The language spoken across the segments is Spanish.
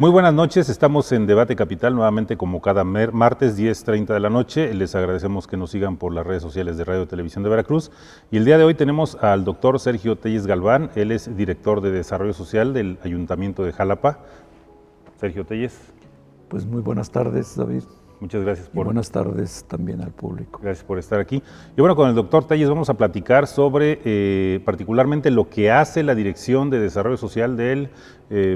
Muy buenas noches, estamos en Debate Capital, nuevamente como cada martes 10:30 de la noche. Les agradecemos que nos sigan por las redes sociales de Radio y Televisión de Veracruz. Y el día de hoy tenemos al doctor Sergio Telles Galván, él es director de Desarrollo Social del Ayuntamiento de Jalapa. Sergio Telles. Pues muy buenas tardes, David. Muchas gracias por... Y buenas tardes también al público. Gracias por estar aquí. Y bueno, con el doctor Telles vamos a platicar sobre particularmente lo que hace la Dirección de Desarrollo Social del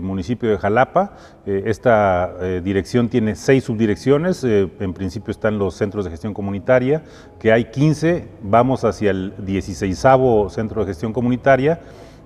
municipio de Jalapa. Esta dirección tiene 6 subdirecciones. En principio están los centros de gestión comunitaria, que hay 15. Vamos hacia el 16º centro de gestión comunitaria.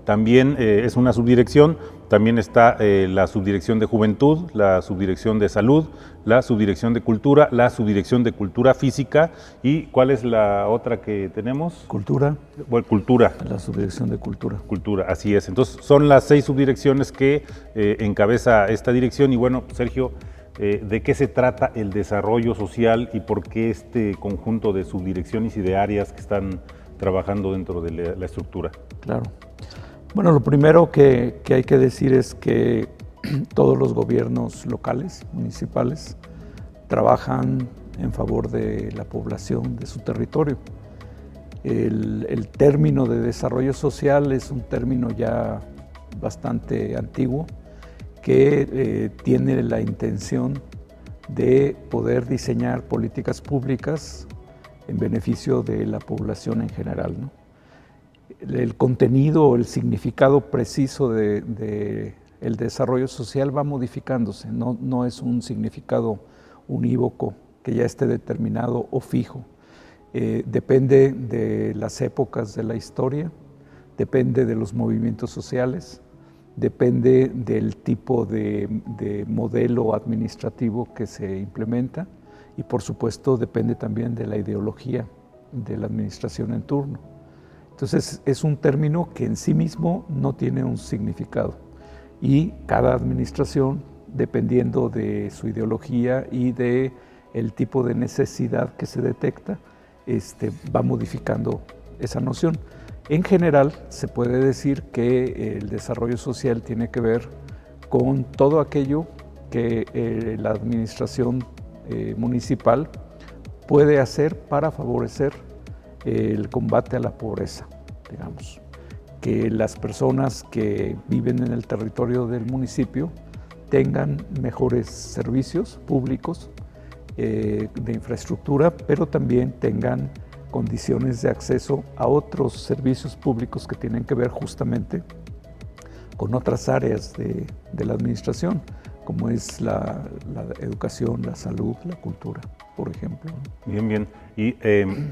También es una subdirección, también está la subdirección de juventud, la subdirección de salud, la subdirección de cultura, la subdirección de cultura física. ¿Y cuál es la otra que tenemos? Cultura. Bueno, cultura. La subdirección de cultura. Cultura, así es. Entonces son las 6 subdirecciones que encabeza esta dirección. Y bueno, Sergio, ¿de qué se trata el desarrollo social y por qué este conjunto de subdirecciones y de áreas que están trabajando dentro de la estructura? Claro. Bueno, lo primero que hay que decir es que todos los gobiernos locales, municipales, trabajan en favor de la población de su territorio. El término de desarrollo social es un término ya bastante antiguo que tiene la intención de poder diseñar políticas públicas en beneficio de la población en general, ¿no? El contenido o el significado preciso de el desarrollo social va modificándose, no es un significado unívoco que ya esté determinado o fijo. Depende de las épocas de la historia, depende de los movimientos sociales, depende del tipo de modelo administrativo que se implementa y por supuesto depende también de la ideología de la administración en turno. Entonces es un término que en sí mismo no tiene un significado y cada administración, dependiendo de su ideología y de el tipo de necesidad que se detecta, va modificando esa noción. En general se puede decir que el desarrollo social tiene que ver con todo aquello que la administración municipal puede hacer para favorecer el combate a la pobreza, digamos, que las personas que viven en el territorio del municipio tengan mejores servicios públicos de infraestructura, pero también tengan condiciones de acceso a otros servicios públicos que tienen que ver justamente con otras áreas de la administración, como es la educación, la salud, la cultura, por ejemplo. Bien, bien. ¿Y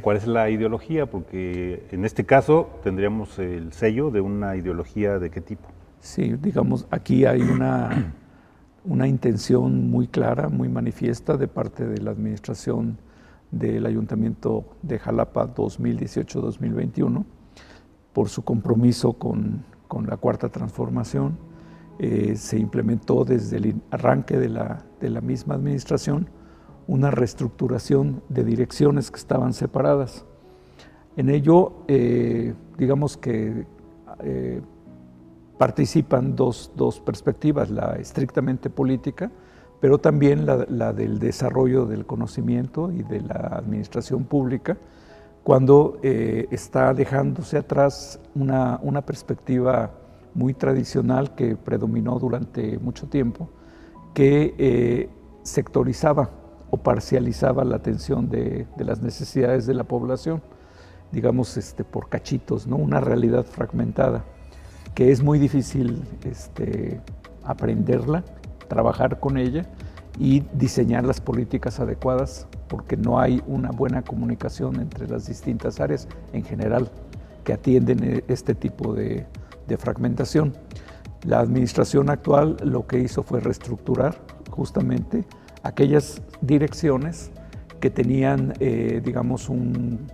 cuál es la ideología? Porque en este caso tendríamos el sello de una ideología ¿de qué tipo? Sí, digamos, aquí hay una intención muy clara, muy manifiesta de parte de la administración del Ayuntamiento de Jalapa 2018-2021 por su compromiso con la Cuarta Transformación. Se implementó desde el arranque de la misma administración una reestructuración de direcciones que estaban separadas. En ello, digamos que participan dos perspectivas, la estrictamente política, pero también la del desarrollo del conocimiento y de la administración pública, cuando está dejándose atrás una perspectiva muy tradicional que predominó durante mucho tiempo, que sectorizaba o parcializaba la atención de las necesidades de la población, digamos por cachitos, ¿no? Una realidad fragmentada que es muy difícil aprenderla, trabajar con ella y diseñar las políticas adecuadas, porque no hay una buena comunicación entre las distintas áreas en general que atienden este tipo de fragmentación. La administración actual lo que hizo fue reestructurar justamente aquellas direcciones que tenían, digamos, un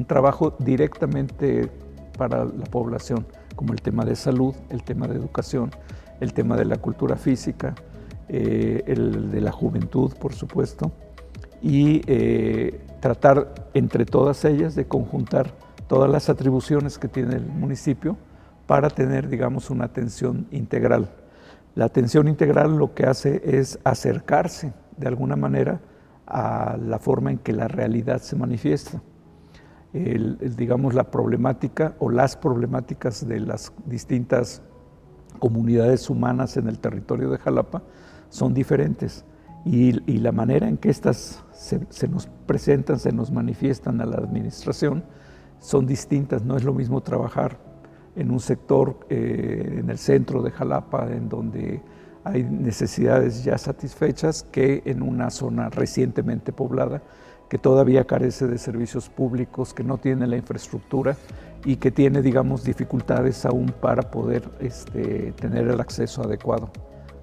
trabajo directamente para la población, como el tema de salud, el tema de educación, el tema de la cultura física, el de la juventud, por supuesto, y tratar entre todas ellas de conjuntar todas las atribuciones que tiene el municipio para tener, digamos, una atención integral. La atención integral lo que hace es acercarse de alguna manera a la forma en que la realidad se manifiesta. Digamos, la problemática o las problemáticas de las distintas comunidades humanas en el territorio de Jalapa son diferentes y la manera en que estas se nos presentan, se nos manifiestan a la administración son distintas. No es lo mismo trabajar en un sector en el centro de Jalapa, en donde hay necesidades ya satisfechas, que en una zona recientemente poblada, que todavía carece de servicios públicos, que no tiene la infraestructura y que tiene, digamos, dificultades aún para poder tener el acceso adecuado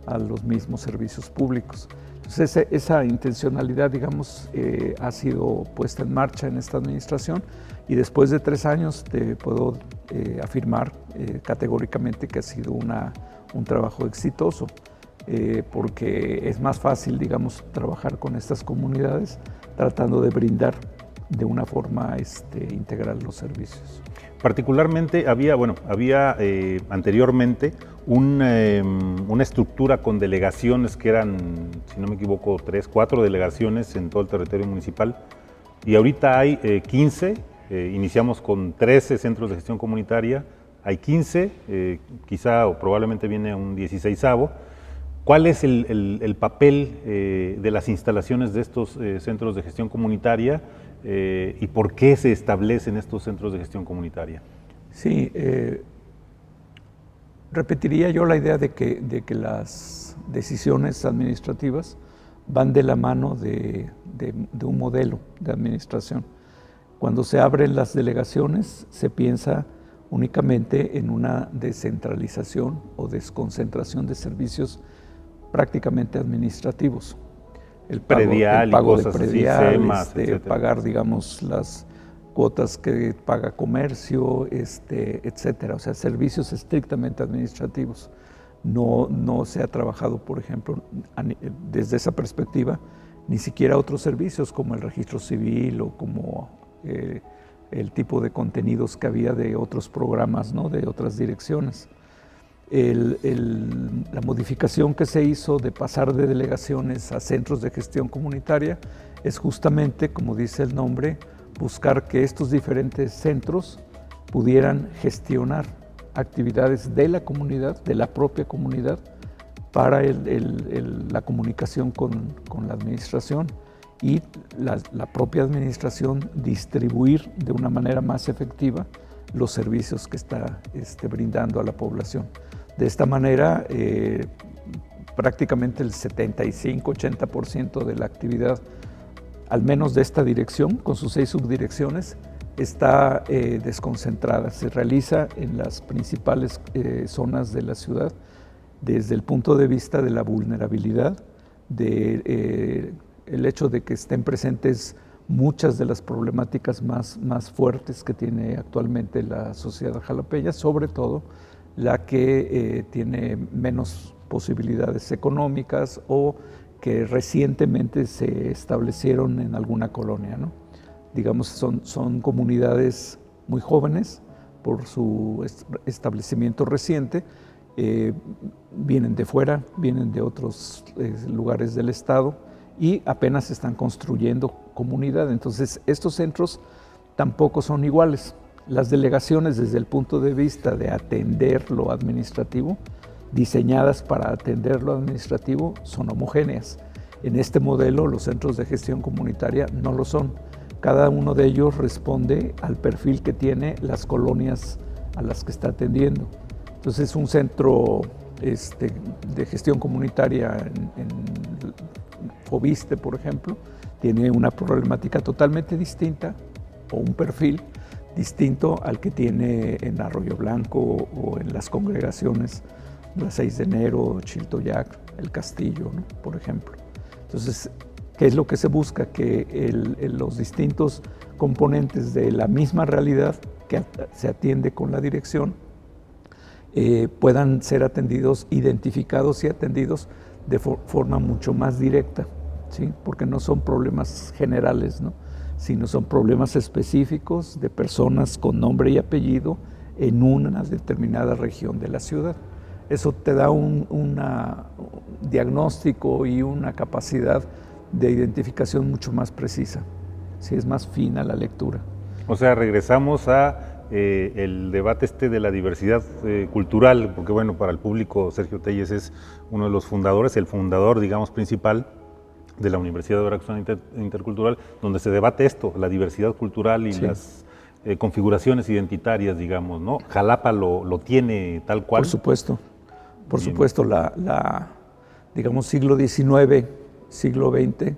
a los mismos servicios públicos. Entonces, esa intencionalidad, digamos, ha sido puesta en marcha en esta administración y después de 3 años te puedo afirmar categóricamente que ha sido un trabajo exitoso, porque es más fácil, digamos, trabajar con estas comunidades tratando de brindar de una forma integral los servicios. Particularmente había anteriormente una estructura con delegaciones que eran, si no me equivoco, 3, 4 delegaciones en todo el territorio municipal, y ahorita hay 15, iniciamos con 13 centros de gestión comunitaria, hay 15, quizá o probablemente viene un 16avo. ¿Cuál es el papel de las instalaciones de estos centros de gestión comunitaria y por qué se establecen estos centros de gestión comunitaria? Sí, repetiría yo la idea de que las decisiones administrativas van de la mano de un modelo de administración. Cuando se abren las delegaciones, se piensa únicamente en una descentralización o desconcentración de servicios prácticamente administrativos. El pago de predial, pagar, digamos, las cuotas que paga comercio, etcétera. O sea, servicios estrictamente administrativos. No se ha trabajado, por ejemplo, desde esa perspectiva, ni siquiera otros servicios como el registro civil o como el tipo de contenidos que había de otros programas, ¿no? De otras direcciones. La modificación que se hizo de pasar de delegaciones a centros de gestión comunitaria es justamente, como dice el nombre, buscar que estos diferentes centros pudieran gestionar actividades de la comunidad, de la propia comunidad, para la comunicación con la administración y la propia administración distribuir de una manera más efectiva los servicios que está brindando a la población. De esta manera, prácticamente el 75-80% de la actividad, al menos de esta dirección, con sus 6 subdirecciones, está desconcentrada. Se realiza en las principales zonas de la ciudad desde el punto de vista de la vulnerabilidad, el hecho de que estén presentes muchas de las problemáticas más fuertes que tiene actualmente la sociedad jalapeña, sobre todo la que tiene menos posibilidades económicas o que recientemente se establecieron en alguna colonia, ¿no? Digamos, son comunidades muy jóvenes por su establecimiento reciente, vienen de fuera, vienen de otros lugares del estado y apenas están construyendo comunidad. Entonces, estos centros tampoco son iguales. Las delegaciones, desde el punto de vista de atender lo administrativo, diseñadas para atender lo administrativo, son homogéneas. En este modelo, los centros de gestión comunitaria no lo son. Cada uno de ellos responde al perfil que tiene las colonias a las que está atendiendo. Entonces, un centro de gestión comunitaria en Fobiste, por ejemplo, tiene una problemática totalmente distinta o un perfil distinto al que tiene en Arroyo Blanco o en las congregaciones la 6 de enero, Chiltoyac, El Castillo, ¿no? Por ejemplo. Entonces, ¿qué es lo que se busca? Que los distintos componentes de la misma realidad que se atiende con la dirección puedan ser atendidos, identificados y atendidos de forma mucho más directa, ¿sí? Porque no son problemas generales, ¿no? Sino son problemas específicos de personas con nombre y apellido en una determinada región de la ciudad. eso te da un diagnóstico y una capacidad de identificación mucho más precisa. Sí, es más fina la lectura. O sea, regresamos a el debate de la diversidad cultural, porque bueno, para el público Sergio Telles es uno de los fundadores, el fundador, digamos, principal de la Universidad de Veracruz Intercultural, donde se debate esto, la diversidad cultural y las configuraciones identitarias, digamos, ¿no? Jalapa lo tiene tal cual. Por supuesto, digamos, siglo XIX, siglo XX,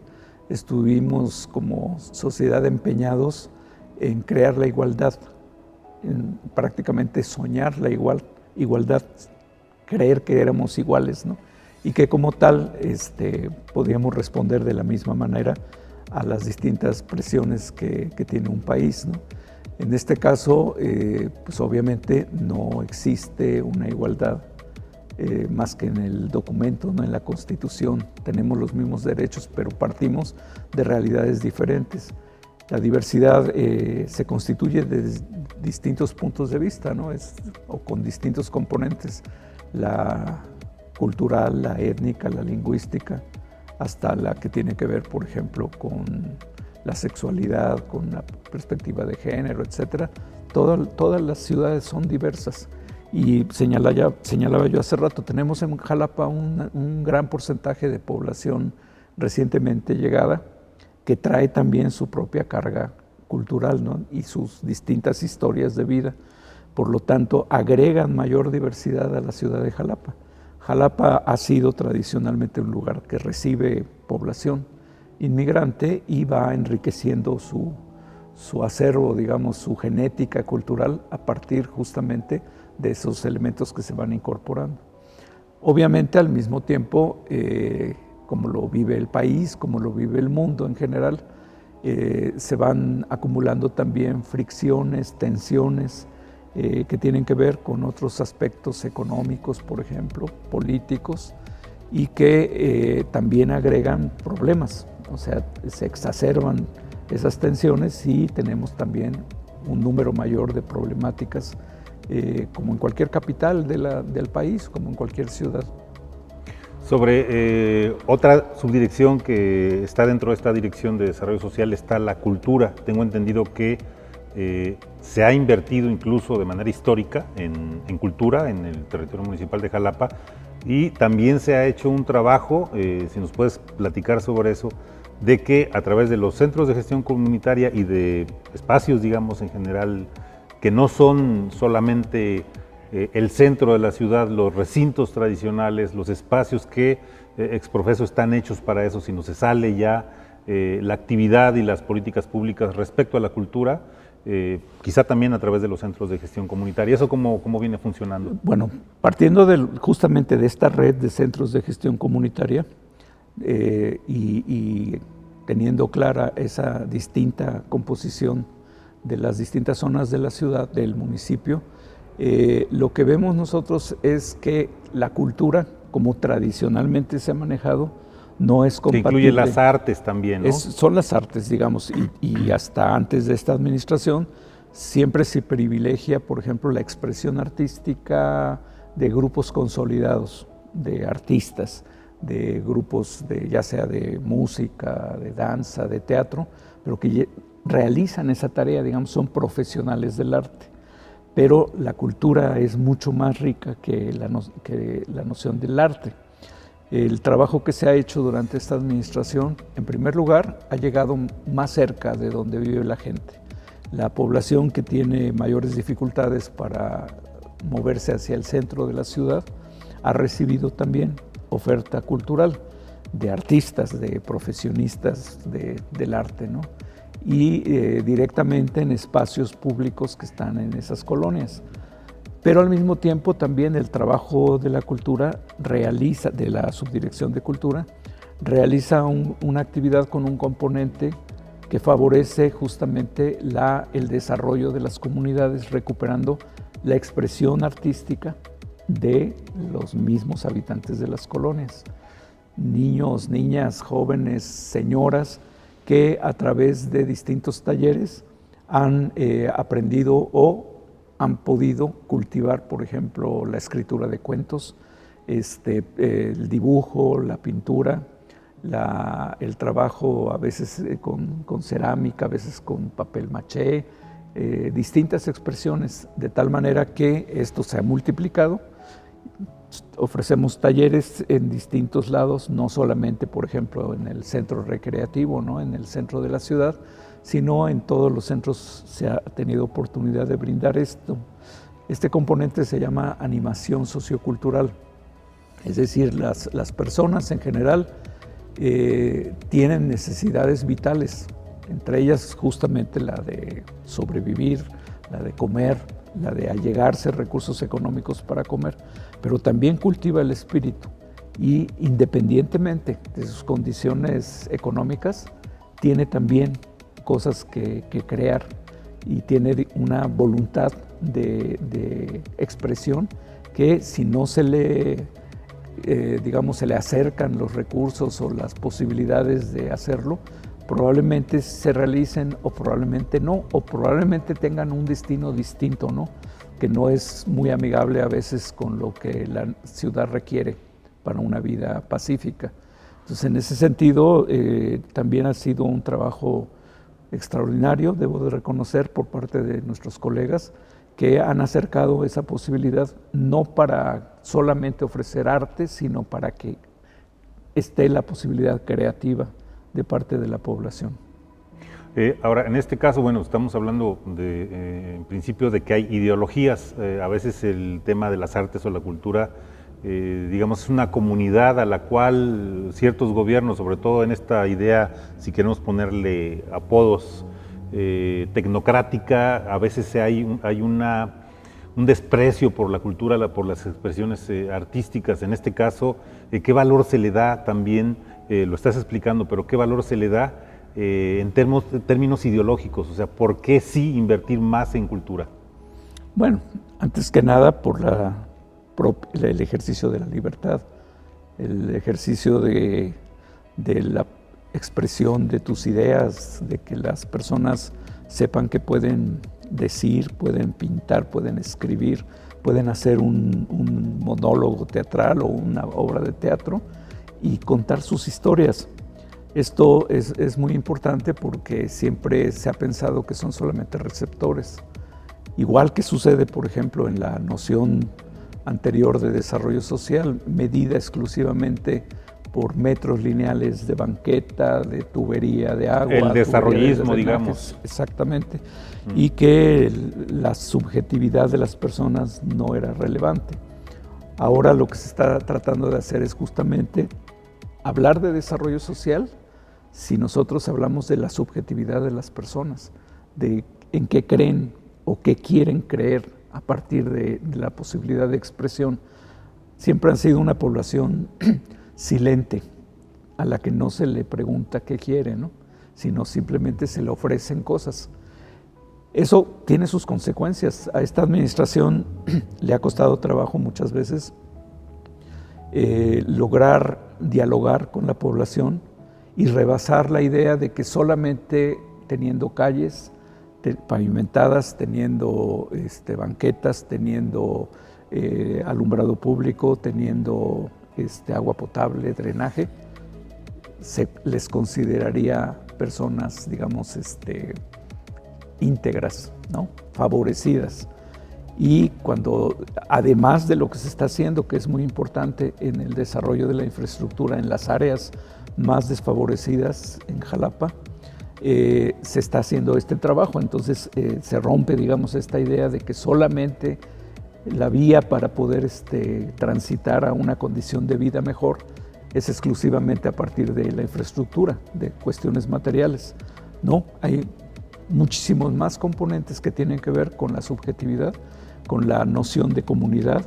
estuvimos como sociedad empeñados en crear la igualdad, en prácticamente soñar la igualdad, creer que éramos iguales, ¿no? Y que como tal podíamos responder de la misma manera a las distintas presiones que tiene un país, ¿no? En este caso, pues obviamente no existe una igualdad más que en el documento, ¿no? En la Constitución. Tenemos los mismos derechos, pero partimos de realidades diferentes. La diversidad se constituye de distintos puntos de vista, ¿no? O con distintos componentes. La cultural, la étnica, la lingüística, hasta la que tiene que ver, por ejemplo, con la sexualidad, con la perspectiva de género, etc. Todas las ciudades son diversas. Y señalaba yo hace rato, tenemos en Jalapa un gran porcentaje de población recientemente llegada que trae también su propia carga cultural, ¿no? Y sus distintas historias de vida. Por lo tanto, agregan mayor diversidad a la ciudad de Jalapa. Jalapa ha sido tradicionalmente un lugar que recibe población inmigrante y va enriqueciendo su acervo, digamos, su genética cultural a partir justamente de esos elementos que se van incorporando. Obviamente, al mismo tiempo, como lo vive el país, como lo vive el mundo en general, se van acumulando también fricciones, tensiones, que tienen que ver con otros aspectos económicos, por ejemplo, políticos, y que también agregan problemas. O sea, se exacerban esas tensiones y tenemos también un número mayor de problemáticas, como en cualquier capital del país, como en cualquier ciudad. Sobre otra subdirección que está dentro de esta Dirección de Desarrollo Social está la cultura. Tengo entendido que se ha invertido incluso de manera histórica en cultura en el territorio municipal de Jalapa y también se ha hecho un trabajo, si nos puedes platicar sobre eso, de que a través de los centros de gestión comunitaria y de espacios, digamos, en general, que no son solamente el centro de la ciudad, los recintos tradicionales, los espacios que exprofeso están hechos para eso, sino se sale ya la actividad y las políticas públicas respecto a la cultura, quizá también a través de los centros de gestión comunitaria. ¿Eso cómo viene funcionando? Bueno, partiendo justamente de esta red de centros de gestión comunitaria y teniendo clara esa distinta composición de las distintas zonas de la ciudad, del municipio, lo que vemos nosotros es que la cultura, como tradicionalmente se ha manejado, no es compatible. Que incluye las artes también, ¿no? Son las artes, digamos, y hasta antes de esta administración siempre se privilegia, por ejemplo, la expresión artística de grupos consolidados, de artistas, de grupos ya sea de música, de danza, de teatro, pero que realizan esa tarea, digamos, son profesionales del arte. Pero la cultura es mucho más rica que la noción del arte. El trabajo que se ha hecho durante esta administración, en primer lugar, ha llegado más cerca de donde vive la gente. La población que tiene mayores dificultades para moverse hacia el centro de la ciudad ha recibido también oferta cultural de artistas, de profesionistas del arte, ¿no? Y directamente en espacios públicos que están en esas colonias. Pero al mismo tiempo también el trabajo de la cultura de la Subdirección de Cultura, realiza una actividad con un componente que favorece justamente el desarrollo de las comunidades, recuperando la expresión artística de los mismos habitantes de las colonias. Niños, niñas, jóvenes, señoras, que a través de distintos talleres han aprendido o han podido cultivar, por ejemplo, la escritura de cuentos, el dibujo, la pintura, el trabajo a veces con cerámica, a veces con papel maché, distintas expresiones, de tal manera que esto se ha multiplicado. Ofrecemos talleres en distintos lados, no solamente, por ejemplo, en el centro recreativo, ¿no?, en el centro de la ciudad, sino en todos los centros se ha tenido oportunidad de brindar esto. Este componente se llama animación sociocultural, es decir, las personas en general tienen necesidades vitales, entre ellas justamente la de sobrevivir, la de comer, la de allegarse recursos económicos para comer, pero también cultiva el espíritu y independientemente de sus condiciones económicas, tiene también cosas que crear y tiene una voluntad de expresión que si no se le, se le acercan los recursos o las posibilidades de hacerlo, probablemente se realicen o probablemente no, o probablemente tengan un destino distinto, ¿no?, que no es muy amigable a veces con lo que la ciudad requiere para una vida pacífica. Entonces, en ese sentido, también ha sido un trabajo extraordinario, debo de reconocer, por parte de nuestros colegas que han acercado esa posibilidad no para solamente ofrecer arte, sino para que esté la posibilidad creativa de parte de la población. Ahora, en este caso, bueno, estamos hablando en principio de que hay ideologías. A veces el tema de las artes o la cultura, digamos, es una comunidad a la cual ciertos gobiernos, sobre todo en esta idea, si queremos ponerle apodos, tecnocrática, a veces hay un desprecio por la cultura, por las expresiones artísticas. En este caso, ¿qué valor se le da también? Lo estás explicando, pero ¿qué valor se le da en términos ideológicos? O sea, ¿por qué sí invertir más en cultura? Bueno, antes que nada por el ejercicio de la libertad, el ejercicio de la expresión de tus ideas, de que las personas sepan que pueden decir, pueden pintar, pueden escribir, pueden hacer un monólogo teatral o una obra de teatro y contar sus historias. Esto es muy importante porque siempre se ha pensado que son solamente receptores. Igual que sucede, por ejemplo, en la noción anterior de desarrollo social, medida exclusivamente por metros lineales de banqueta, de tubería de agua. El desarrollismo, digamos. Exactamente. Y que la subjetividad de las personas no era relevante. Ahora lo que se está tratando de hacer es justamente hablar de desarrollo social si nosotros hablamos de la subjetividad de las personas, de en qué creen o qué quieren creer a partir de la posibilidad de expresión. Siempre han sido una población silente, a la que no se le pregunta qué quiere, ¿no?, sino simplemente se le ofrecen cosas. Eso tiene sus consecuencias. A esta administración le ha costado trabajo muchas veces lograr dialogar con la población y rebasar la idea de que solamente teniendo calles pavimentadas, teniendo banquetas, teniendo alumbrado público, teniendo agua potable, drenaje, se les consideraría personas, digamos, íntegras, ¿no?, favorecidas. Y cuando, además de lo que se está haciendo, que es muy importante en el desarrollo de la infraestructura en las áreas más desfavorecidas en Jalapa, se está haciendo este trabajo. Entonces se rompe, digamos, esta idea de que solamente la vía para poder transitar a una condición de vida mejor es exclusivamente a partir de la infraestructura, de cuestiones materiales. No, hay muchísimos más componentes que tienen que ver con la subjetividad, con la noción de comunidad,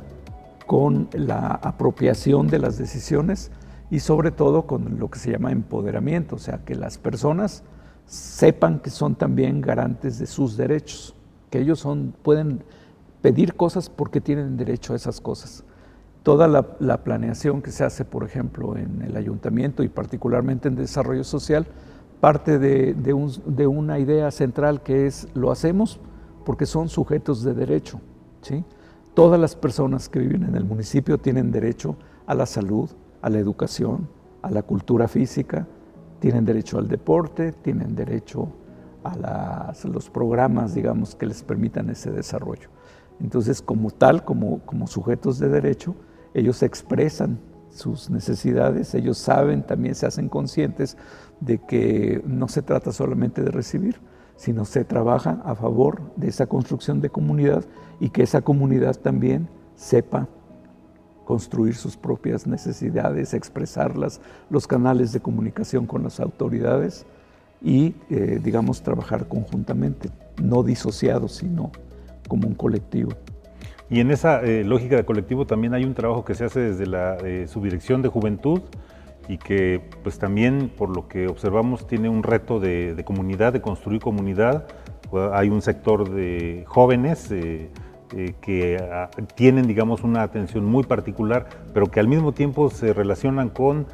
con la apropiación de las decisiones y sobre todo con lo que se llama empoderamiento, o sea, que las personas sepan que son también garantes de sus derechos, que ellos pueden pedir cosas porque tienen derecho a esas cosas. Toda la planeación que se hace, por ejemplo, en el ayuntamiento y particularmente en desarrollo social, parte de una idea central que es: lo hacemos Porque son sujetos de derecho, ¿sí? Todas las personas que viven en el municipio tienen derecho a la salud, a la educación, a la cultura física, tienen derecho al deporte, tienen derecho a los programas, digamos, que les permitan ese desarrollo. Entonces, como tal, como sujetos de derecho, ellos expresan sus necesidades, ellos saben, también se hacen conscientes de que no se trata solamente de recibir, sino se trabaja a favor de esa construcción de comunidad y que esa comunidad también sepa construir sus propias necesidades, expresarlas, los canales de comunicación con las autoridades y, digamos, trabajar conjuntamente, no disociados, sino como un colectivo. Y en esa lógica de colectivo también hay un trabajo que se hace desde la Subdirección de Juventud y que pues también, por lo que observamos, tiene un reto de comunidad, de construir comunidad. Hay un sector de jóvenes que tienen, digamos, una atención muy particular, pero que al mismo tiempo se relacionan con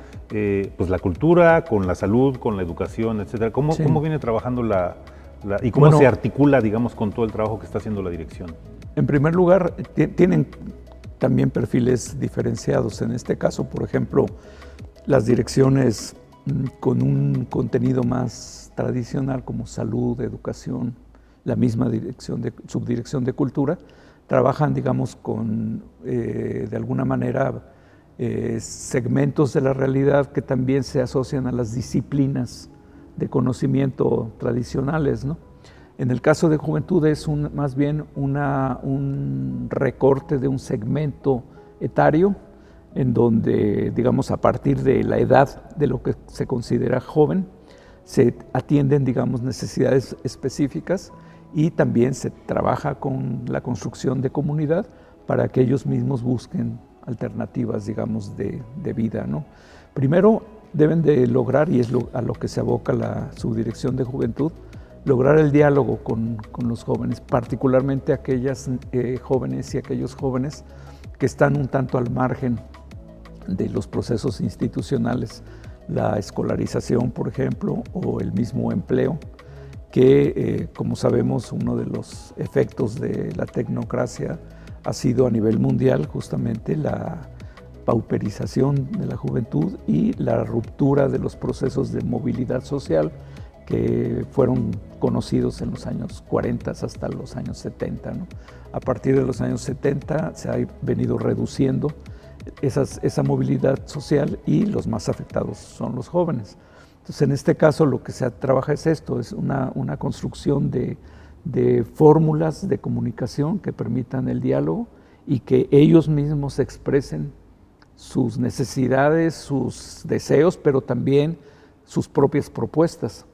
pues la cultura, con la salud, con la educación, etcétera. ¿Cómo viene trabajando y cómo se articula, digamos, con todo el trabajo que está haciendo la dirección? En primer lugar, tienen también perfiles diferenciados. En este caso, por ejemplo, las direcciones con un contenido más tradicional como salud, educación, la misma subdirección de cultura, trabajan, digamos, con, de alguna manera, segmentos de la realidad que también se asocian a las disciplinas de conocimiento tradicionales, ¿no? En el caso de juventud es más bien un recorte de un segmento etario en donde, digamos, a partir de la edad de lo que se considera joven, se atienden, digamos, necesidades específicas y también se trabaja con la construcción de comunidad para que ellos mismos busquen alternativas, digamos, de vida, ¿no? Primero deben de lograr, y es a lo que se aboca la Subdirección de Juventud, lograr el diálogo con los jóvenes, particularmente aquellas jóvenes y aquellos jóvenes que están un tanto al margen de los procesos institucionales, la escolarización, por ejemplo, o el mismo empleo, que, como sabemos, uno de los efectos de la tecnocracia ha sido a nivel mundial justamente la pauperización de la juventud y la ruptura de los procesos de movilidad social que fueron conocidos en los años 40 hasta los años 70, ¿no? A partir de los años 70 se ha venido reduciendo esa movilidad social y los más afectados son los jóvenes. Entonces, en este caso lo que se trabaja es esto, es una construcción de fórmulas de comunicación que permitan el diálogo y que ellos mismos expresen sus necesidades, sus deseos, pero también sus propias propuestas.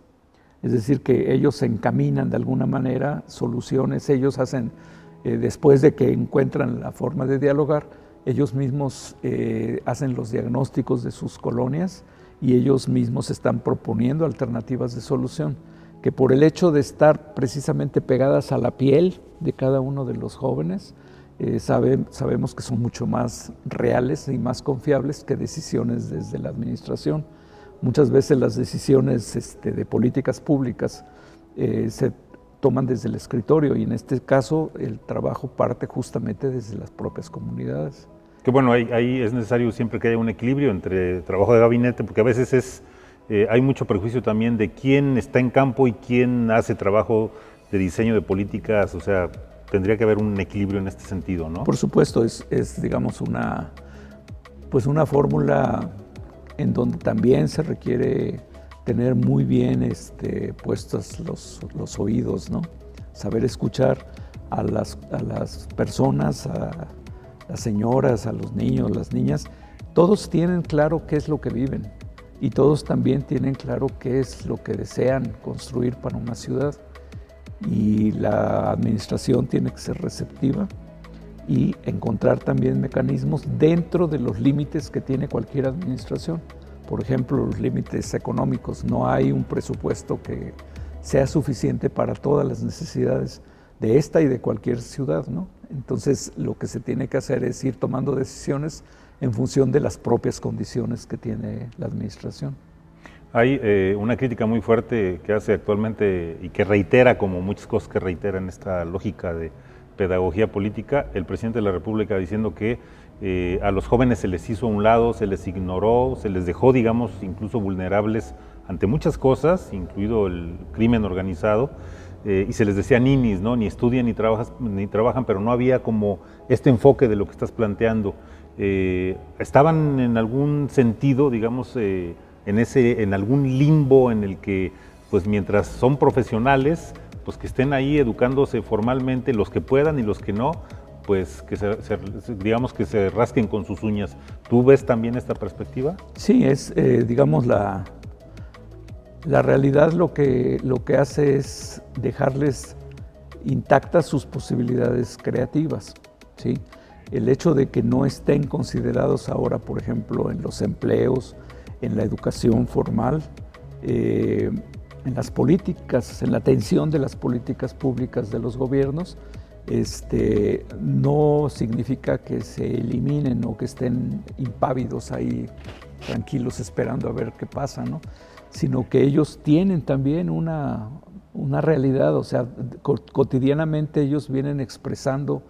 Es decir, que ellos encaminan de alguna manera soluciones, ellos hacen, después de que encuentran la forma de dialogar, ellos mismos hacen los diagnósticos de sus colonias y ellos mismos están proponiendo alternativas de solución, que por el hecho de estar precisamente pegadas a la piel de cada uno de los jóvenes, sabemos que son mucho más reales y más confiables que decisiones desde la administración. Muchas veces las decisiones de políticas públicas se toman desde el escritorio y en este caso el trabajo parte justamente desde las propias comunidades. Que bueno, ahí es necesario siempre que haya un equilibrio entre trabajo de gabinete, porque a veces hay mucho prejuicio también de quién está en campo y quién hace trabajo de diseño de políticas, o sea, tendría que haber un equilibrio en este sentido, ¿no? Por supuesto, es digamos una fórmula en donde también se requiere tener muy bien puestos los oídos, ¿no? Saber escuchar a las personas, a las señoras, a los niños, las niñas. Todos tienen claro qué es lo que viven y todos también tienen claro qué es lo que desean construir para una ciudad. Y la administración tiene que ser receptiva y encontrar también mecanismos dentro de los límites que tiene cualquier administración. Por ejemplo, los límites económicos. No hay un presupuesto que sea suficiente para todas las necesidades de esta y de cualquier ciudad, ¿no? Entonces, lo que se tiene que hacer es ir tomando decisiones en función de las propias condiciones que tiene la administración. Hay una crítica muy fuerte que hace actualmente y que reitera, como muchas cosas que reiteran esta lógica de pedagogía política, el presidente de la República diciendo que a los jóvenes se les hizo a un lado, se les ignoró, se les dejó, digamos, incluso vulnerables ante muchas cosas, incluido el crimen organizado, y se les decía ninis, ¿no? Ni estudian ni trabajan, pero no había como este enfoque de lo que estás planteando. Estaban en algún sentido, digamos, en algún limbo en el que, pues mientras son profesionales, pues que estén ahí educándose formalmente, los que puedan y los que no, pues que digamos que se rasquen con sus uñas. ¿Tú ves también esta perspectiva? Sí, es, digamos, la realidad lo que hace es dejarles intactas sus posibilidades creativas, ¿sí? El hecho de que no estén considerados ahora, por ejemplo, en los empleos, en la educación formal, en las políticas, en la atención de las políticas públicas de los gobiernos, no significa que se eliminen o que estén impávidos ahí, tranquilos, esperando a ver qué pasa, ¿no? Sino que ellos tienen también una realidad, o sea, cotidianamente ellos vienen expresando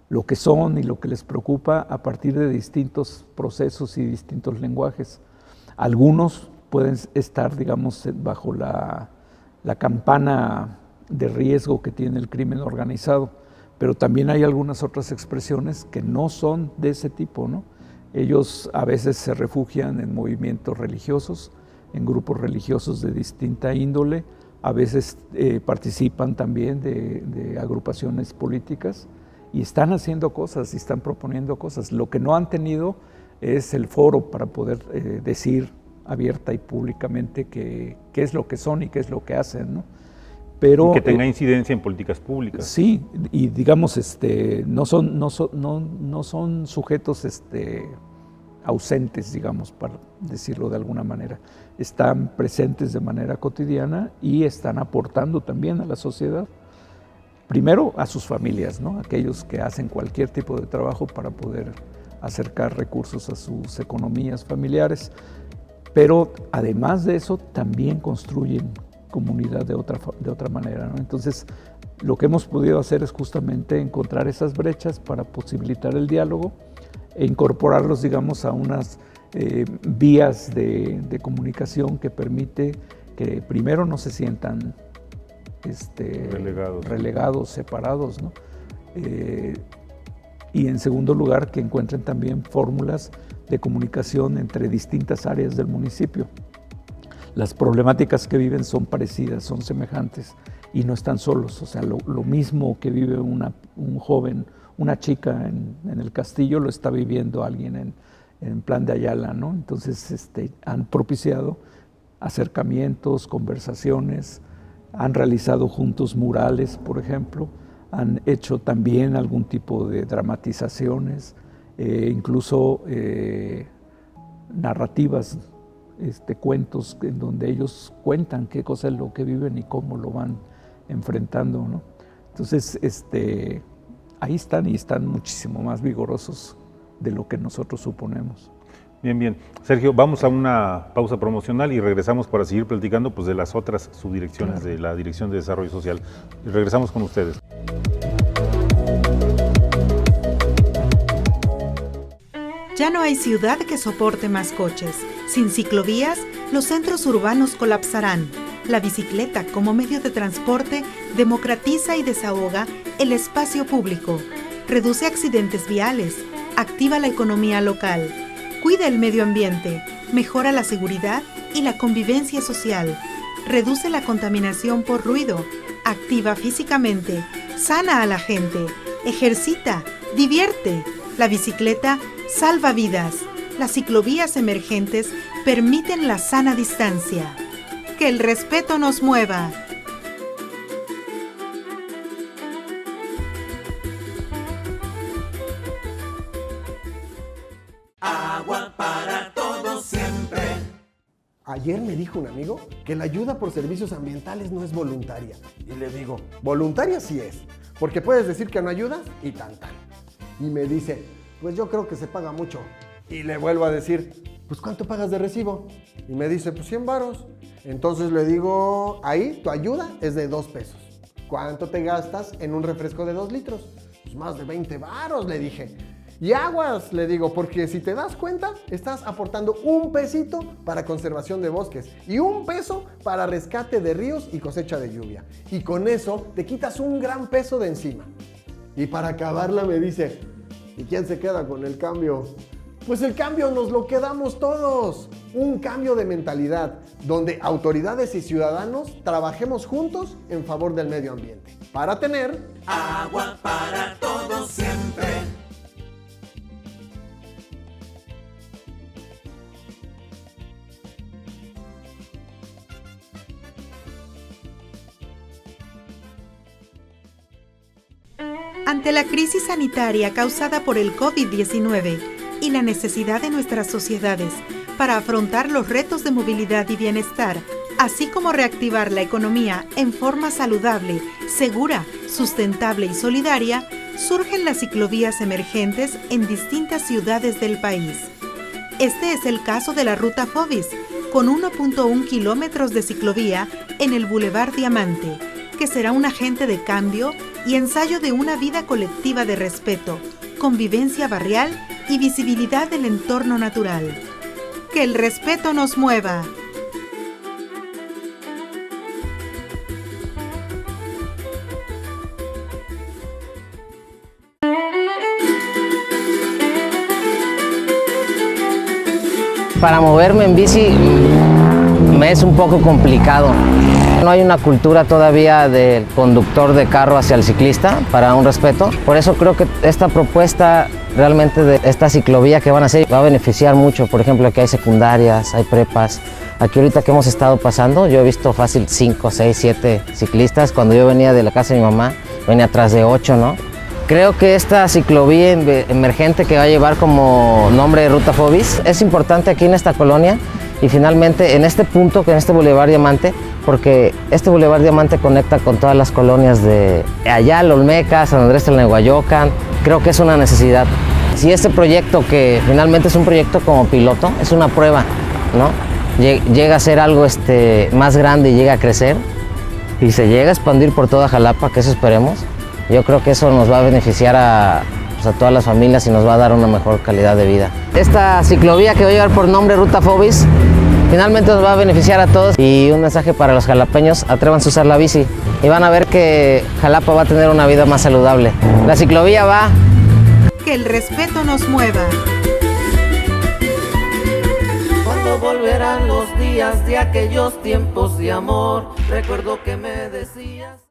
lo que son y lo que les preocupa a partir de distintos procesos y distintos lenguajes. Algunos pueden estar, digamos, bajo la campana de riesgo que tiene el crimen organizado, pero también hay algunas otras expresiones que no son de ese tipo, ¿no? Ellos a veces se refugian en movimientos religiosos, en grupos religiosos de distinta índole, a veces participan también de agrupaciones políticas y están haciendo cosas y están proponiendo cosas. Lo que no han tenido es el foro para poder decir abierta y públicamente qué es lo que son y qué es lo que hacen, ¿no? Pero, y que tenga incidencia en políticas públicas. Sí, y digamos, no son sujetos ausentes, digamos, para decirlo de alguna manera. Están presentes de manera cotidiana y están aportando también a la sociedad. Primero a sus familias, ¿no? Aquellos que hacen cualquier tipo de trabajo para poder acercar recursos a sus economías familiares, pero además de eso también construyen comunidad de otra manera, ¿no? Entonces, lo que hemos podido hacer es justamente encontrar esas brechas para posibilitar el diálogo e incorporarlos, digamos, a unas vías de comunicación que permite que primero no se sientan relegados, separados, ¿no? Y en segundo lugar, que encuentren también fórmulas de comunicación entre distintas áreas del municipio. Las problemáticas que viven son parecidas, son semejantes y no están solos. O sea, lo mismo que vive un joven, una chica en el Castillo, lo está viviendo alguien en Plan de Ayala, ¿no? Entonces han propiciado acercamientos, conversaciones, han realizado juntos murales, por ejemplo, han hecho también algún tipo de dramatizaciones, incluso narrativas, cuentos en donde ellos cuentan qué cosa es lo que viven y cómo lo van enfrentando, ¿no? Entonces, ahí están y están muchísimo más vigorosos de lo que nosotros suponemos. Bien, bien. Sergio, vamos a una pausa promocional y regresamos para seguir platicando pues, de las otras subdirecciones de la Dirección de Desarrollo Social. Y regresamos con ustedes. Ya no hay ciudad que soporte más coches. Sin ciclovías, los centros urbanos colapsarán. La bicicleta como medio de transporte democratiza y desahoga el espacio público, reduce accidentes viales, activa la economía local, cuida el medio ambiente, mejora la seguridad y la convivencia social, reduce la contaminación por ruido, activa físicamente, sana a la gente, ejercita, divierte. La bicicleta salva vidas. Las ciclovías emergentes permiten la sana distancia. Que el respeto nos mueva. Agua para todos siempre. Ayer me dijo un amigo que la ayuda por servicios ambientales no es voluntaria. Y le digo, voluntaria sí es, porque puedes decir que no ayudas y tan. Y me dice, pues yo creo que se paga mucho. Y le vuelvo a decir, pues ¿cuánto pagas de recibo? Y me dice, pues 100 varos. Entonces le digo, ahí tu ayuda es de 2 pesos. ¿Cuánto te gastas en un refresco de 2 litros? Pues más de 20 varos, le dije. Y aguas, le digo, porque si te das cuenta, estás aportando 1 pesito para conservación de bosques y 1 peso para rescate de ríos y cosecha de lluvia. Y con eso te quitas un gran peso de encima. Y para acabarla me dice, ¿y quién se queda con el cambio? Pues el cambio nos lo quedamos todos. Un cambio de mentalidad, donde autoridades y ciudadanos trabajemos juntos en favor del medio ambiente. Para tener agua para todos siempre. Ante la crisis sanitaria causada por el COVID-19 y la necesidad de nuestras sociedades para afrontar los retos de movilidad y bienestar, así como reactivar la economía en forma saludable, segura, sustentable y solidaria, surgen las ciclovías emergentes en distintas ciudades del país. Este es el caso de la Ruta Fobis, con 1.1 kilómetros de ciclovía en el Boulevard Diamante, que será un agente de cambio y ensayo de una vida colectiva de respeto, convivencia barrial y visibilidad del entorno natural. Que el respeto nos mueva. Para moverme en bici me es un poco complicado. No hay una cultura todavía del conductor de carro hacia el ciclista para un respeto. Por eso creo que esta propuesta realmente de esta ciclovía que van a hacer va a beneficiar mucho. Por ejemplo, aquí hay secundarias, hay prepas. Aquí ahorita que hemos estado pasando, yo he visto fácil 5, 6, 7 ciclistas. Cuando yo venía de la casa de mi mamá, venía atrás de 8, ¿no? Creo que esta ciclovía emergente que va a llevar como nombre Ruta Fobis es importante aquí en esta colonia y finalmente en este punto, en este Boulevard Diamante, porque este Boulevard Diamante conecta con todas las colonias de Ayala, Olmeca, San Andrés Tlalnehuayocan. Creo que es una necesidad. Si este proyecto, que finalmente es un proyecto como piloto, es una prueba, ¿no? Llega a ser algo más grande y llega a crecer y se llega a expandir por toda Jalapa, que eso esperemos. Yo creo que eso nos va a beneficiar a todas las familias y nos va a dar una mejor calidad de vida. Esta ciclovía que va a llevar por nombre Ruta Fobis, finalmente nos va a beneficiar a todos. Y un mensaje para los jalapeños, atrévanse a usar la bici y van a ver que Jalapa va a tener una vida más saludable. La ciclovía va. Que el respeto nos mueva. ¿Cuándo volverán los días de aquellos tiempos de amor? Recuerdo que me decías.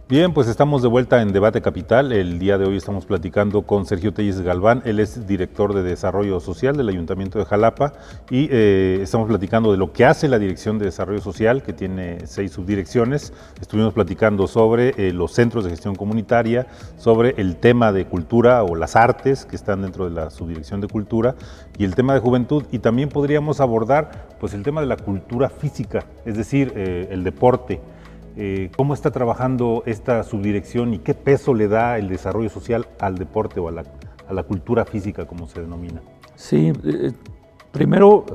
Bien, pues estamos de vuelta en Debate Capital. El día de hoy estamos platicando con Sergio Telles Galván. Él es director de Desarrollo Social del Ayuntamiento de Jalapa y estamos platicando de lo que hace la Dirección de Desarrollo Social, que tiene 6 subdirecciones. Estuvimos platicando sobre los centros de gestión comunitaria, sobre el tema de cultura o las artes que están dentro de la subdirección de cultura y el tema de juventud. Y también podríamos abordar pues el tema de la cultura física, es decir, el deporte. ¿Cómo está trabajando esta subdirección y qué peso le da el desarrollo social al deporte o a la cultura física, como se denomina? Sí, primero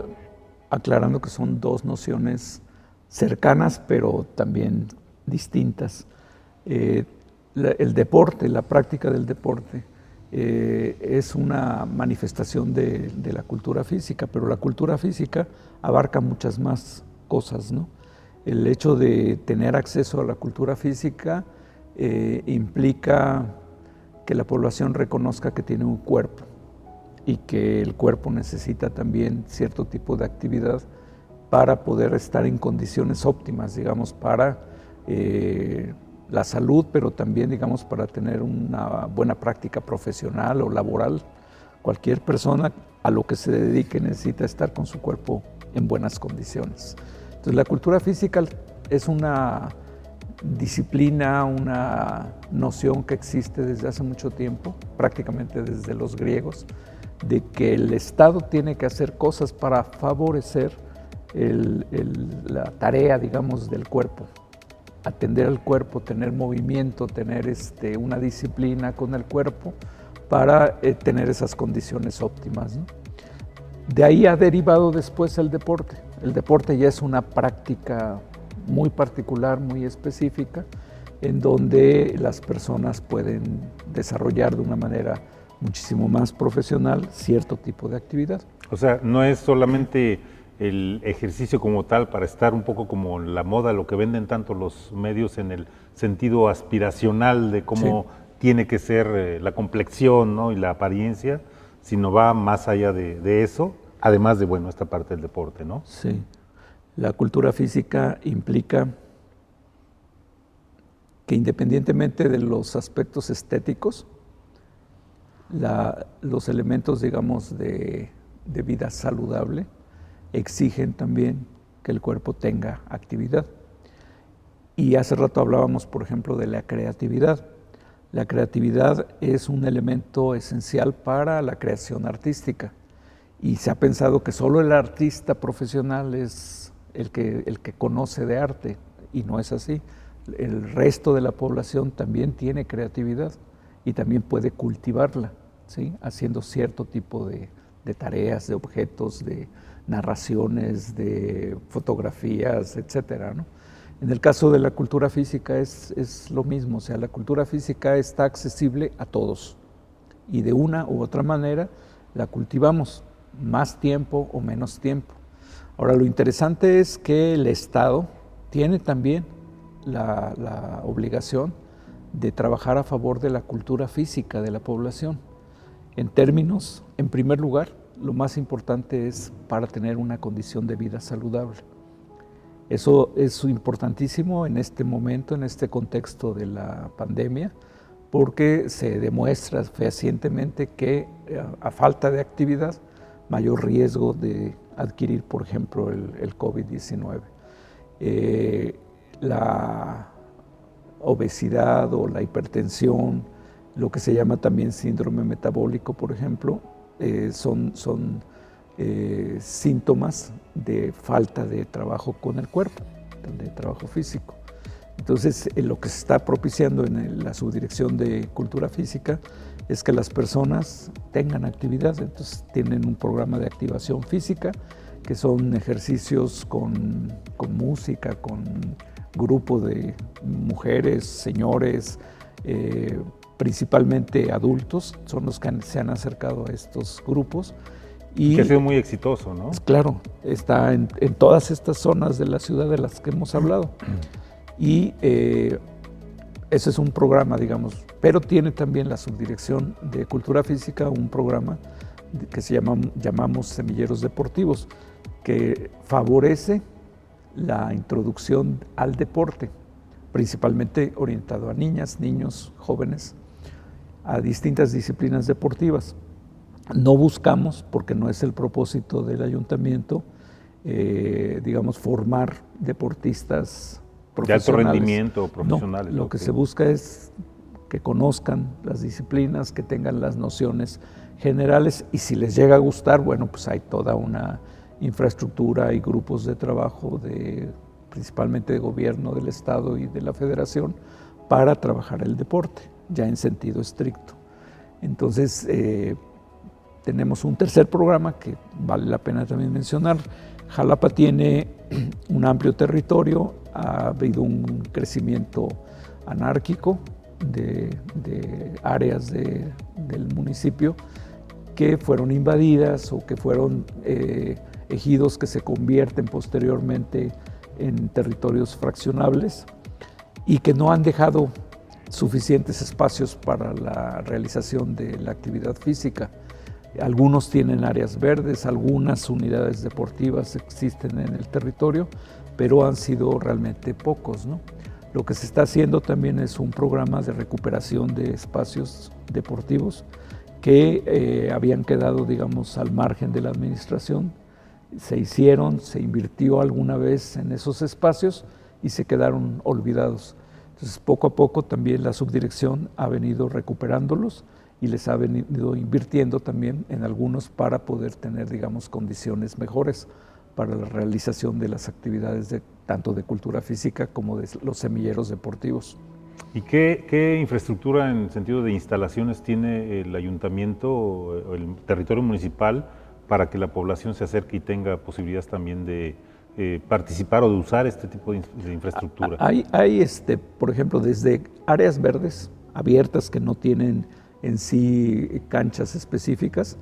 aclarando que son 2 nociones cercanas, pero también distintas. El deporte, la práctica del deporte, es una manifestación de la cultura física, pero la cultura física abarca muchas más cosas, ¿no? El hecho de tener acceso a la cultura física implica que la población reconozca que tiene un cuerpo y que el cuerpo necesita también cierto tipo de actividad para poder estar en condiciones óptimas, digamos, para la salud, pero también, digamos, para tener una buena práctica profesional o laboral. Cualquier persona a lo que se dedique necesita estar con su cuerpo en buenas condiciones. Entonces, la cultura física es una disciplina, una noción que existe desde hace mucho tiempo, prácticamente desde los griegos, de que el Estado tiene que hacer cosas para favorecer la tarea, digamos, del cuerpo, atender al cuerpo, tener movimiento, tener una disciplina con el cuerpo para tener esas condiciones óptimas, ¿no? De ahí ha derivado después el deporte. El deporte ya es una práctica muy particular, muy específica, en donde las personas pueden desarrollar de una manera muchísimo más profesional cierto tipo de actividad. O sea, no es solamente el ejercicio como tal para estar un poco como la moda, lo que venden tanto los medios en el sentido aspiracional de cómo tiene que ser la complexión, ¿no? Y la apariencia, sino va más allá de eso, además de, bueno, esta parte del deporte, ¿no? Sí. La cultura física implica que independientemente de los aspectos estéticos, los elementos, digamos, de vida saludable exigen también que el cuerpo tenga actividad. Y hace rato hablábamos, por ejemplo, de la creatividad. La creatividad es un elemento esencial para la creación artística. Y se ha pensado que solo el artista profesional es el que conoce de arte, y no es así. El resto de la población también tiene creatividad y también puede cultivarla, ¿sí? Haciendo cierto tipo de tareas, de objetos, de narraciones, de fotografías, etcétera, ¿no? En el caso de la cultura física es lo mismo, o sea, la cultura física está accesible a todos y de una u otra manera la cultivamos, más tiempo o menos tiempo. Ahora, lo interesante es que el Estado tiene también la obligación de trabajar a favor de la cultura física de la población. En términos, en primer lugar, lo más importante es para tener una condición de vida saludable. Eso es importantísimo en este momento, en este contexto de la pandemia, porque se demuestra fehacientemente que a falta de actividad, mayor riesgo de adquirir, por ejemplo, el COVID-19. La obesidad o la hipertensión, lo que se llama también síndrome metabólico, por ejemplo, son síntomas de falta de trabajo con el cuerpo, de trabajo físico. Entonces, lo que se está propiciando en la Subdirección de Cultura Física es que las personas tengan actividad. Entonces, tienen un programa de activación física, que son ejercicios con música, con grupo de mujeres, señores, principalmente adultos, son los que se han acercado a estos grupos. Y que ha sido muy exitoso, ¿no? Claro, está en todas estas zonas de la ciudad de las que hemos hablado. Y ese es un programa, digamos, pero tiene también la Subdirección de Cultura Física un programa que llamamos Semilleros Deportivos, que favorece la introducción al deporte, principalmente orientado a niñas, niños, jóvenes, a distintas disciplinas deportivas. No buscamos, porque no es el propósito del ayuntamiento, digamos, formar deportistas profesionales. De alto rendimiento, profesionales. No, lo que se busca es que conozcan las disciplinas, que tengan las nociones generales, y si les llega a gustar, bueno, pues hay toda una infraestructura y grupos de trabajo, principalmente de gobierno del Estado y de la Federación, para trabajar el deporte, ya en sentido estricto. Entonces, tenemos un tercer programa que vale la pena también mencionar. Jalapa tiene un amplio territorio, ha habido un crecimiento anárquico de áreas del municipio que fueron invadidas o que fueron ejidos que se convierten posteriormente en territorios fraccionables y que no han dejado suficientes espacios para la realización de la actividad física. Algunos tienen áreas verdes, algunas unidades deportivas existen en el territorio, pero han sido realmente pocos, ¿no? Lo que se está haciendo también es un programa de recuperación de espacios deportivos que habían quedado, digamos, al margen de la administración. Se invirtió alguna vez en esos espacios y se quedaron olvidados. Entonces, poco a poco también la subdirección ha venido recuperándolos y les ha venido invirtiendo también en algunos para poder tener, digamos, condiciones mejores para la realización de las actividades tanto de cultura física como de los semilleros deportivos. ¿Y qué infraestructura en sentido de instalaciones tiene el ayuntamiento o el territorio municipal para que la población se acerque y tenga posibilidades también de participar o de usar este tipo de infraestructura? Hay por ejemplo, desde áreas verdes abiertas que no tienen en sí canchas específicas,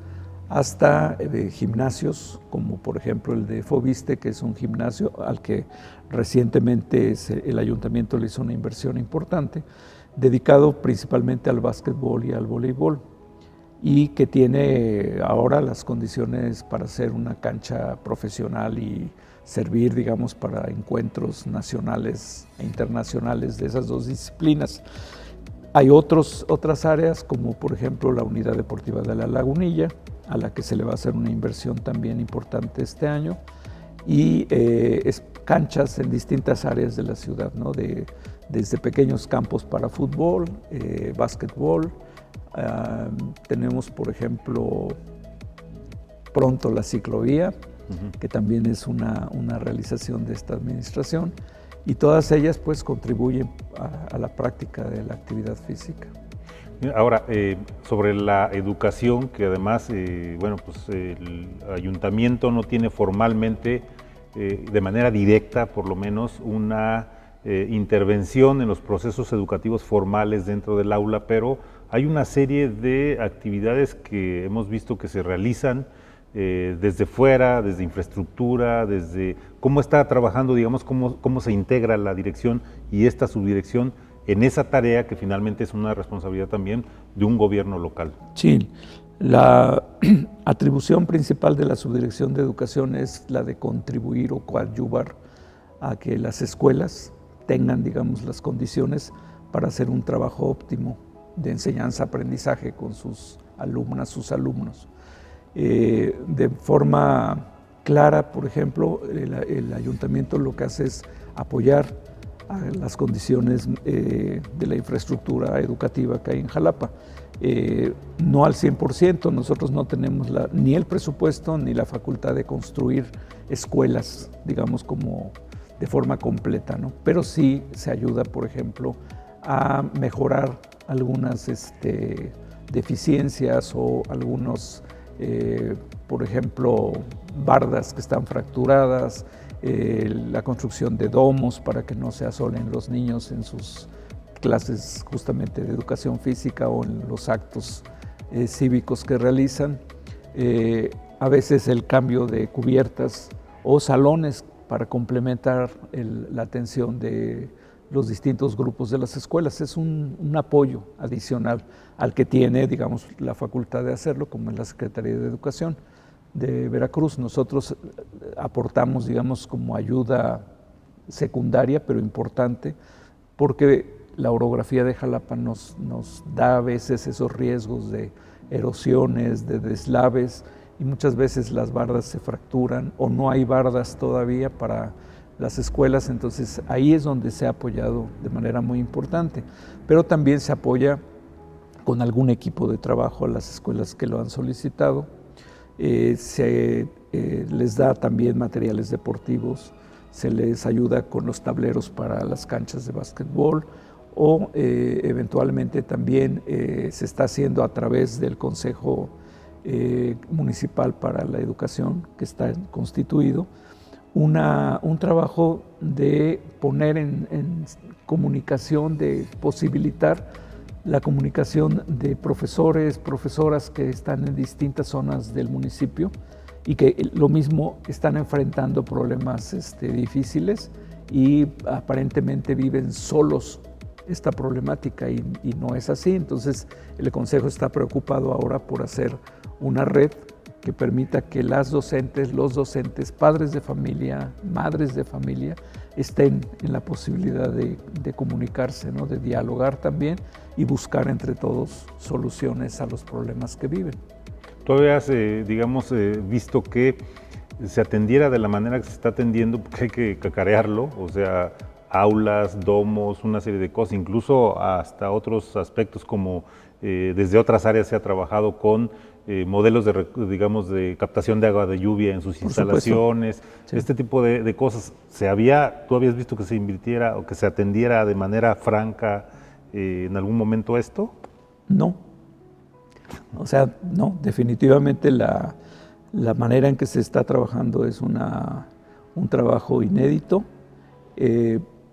hasta gimnasios, como por ejemplo el de Foviste, que es un gimnasio al que recientemente el ayuntamiento le hizo una inversión importante, dedicado principalmente al básquetbol y al voleibol, y que tiene ahora las condiciones para ser una cancha profesional y servir, digamos, para encuentros nacionales e internacionales de esas dos disciplinas. Hay otras áreas, como por ejemplo la Unidad Deportiva de la Lagunilla, a la que se le va a hacer una inversión también importante este año, y canchas en distintas áreas de la ciudad, ¿no? Desde pequeños campos para fútbol, básquetbol. Tenemos, por ejemplo, pronto la ciclovía, que también es una realización de esta administración, y todas ellas pues contribuyen a la práctica de la actividad física. Ahora, sobre la educación, que además, bueno, pues el ayuntamiento no tiene formalmente, de manera directa por lo menos, una intervención en los procesos educativos formales dentro del aula, pero hay una serie de actividades que hemos visto que se realizan desde fuera, desde infraestructura, desde cómo está trabajando, digamos, cómo se integra la dirección y esta subdirección en esa tarea que finalmente es una responsabilidad también de un gobierno local. Sí, la atribución principal de la Subdirección de Educación es la de contribuir o coadyuvar a que las escuelas tengan, digamos, las condiciones para hacer un trabajo óptimo de enseñanza-aprendizaje con sus alumnas, sus alumnos. De forma clara, por ejemplo, el ayuntamiento lo que hace es apoyar a las condiciones de la infraestructura educativa que hay en Jalapa. No al 100%, nosotros no tenemos ni el presupuesto ni la facultad de construir escuelas, digamos, como de forma completa, ¿no? Pero sí se ayuda, por ejemplo, a mejorar algunas deficiencias o algunos, por ejemplo, bardas que están fracturadas, la construcción de domos para que no se asolen los niños en sus clases justamente de educación física o en los actos cívicos que realizan. A veces el cambio de cubiertas o salones para complementar la atención de los distintos grupos de las escuelas. Es un apoyo adicional al que tiene, digamos, la facultad de hacerlo, como es la Secretaría de Educación de Veracruz. Nosotros aportamos, digamos, como ayuda secundaria, pero importante, porque la orografía de Jalapa nos da a veces esos riesgos de erosiones, de deslaves, y muchas veces las bardas se fracturan o no hay bardas todavía para las escuelas. Entonces ahí es donde se ha apoyado de manera muy importante, pero también se apoya con algún equipo de trabajo a las escuelas que lo han solicitado. Se les da también materiales deportivos, se les ayuda con los tableros para las canchas de básquetbol, o eventualmente también se está haciendo a través del Consejo Municipal para la Educación, que está constituido, un trabajo de poner en comunicación, de posibilitar la comunicación de profesores, profesoras que están en distintas zonas del municipio y que lo mismo están enfrentando problemas difíciles y aparentemente viven solos esta problemática y no es así. Entonces el Consejo está preocupado ahora por hacer una red que permita que las docentes, los docentes, padres de familia, madres de familia, estén en la posibilidad de comunicarse, ¿no? De dialogar también y buscar entre todos soluciones a los problemas que viven. ¿Tú habías, digamos, visto que se atendiera de la manera que se está atendiendo, porque hay que cacarearlo, o sea, aulas, domos, una serie de cosas, incluso hasta otros aspectos como desde otras áreas se ha trabajado con modelos de captación de agua de lluvia en sus instalaciones, sí. Este tipo de cosas. ¿Tú habías visto que se invirtiera o que se atendiera de manera franca en algún momento esto? No. O sea, no, definitivamente La manera en que se está trabajando es un trabajo inédito.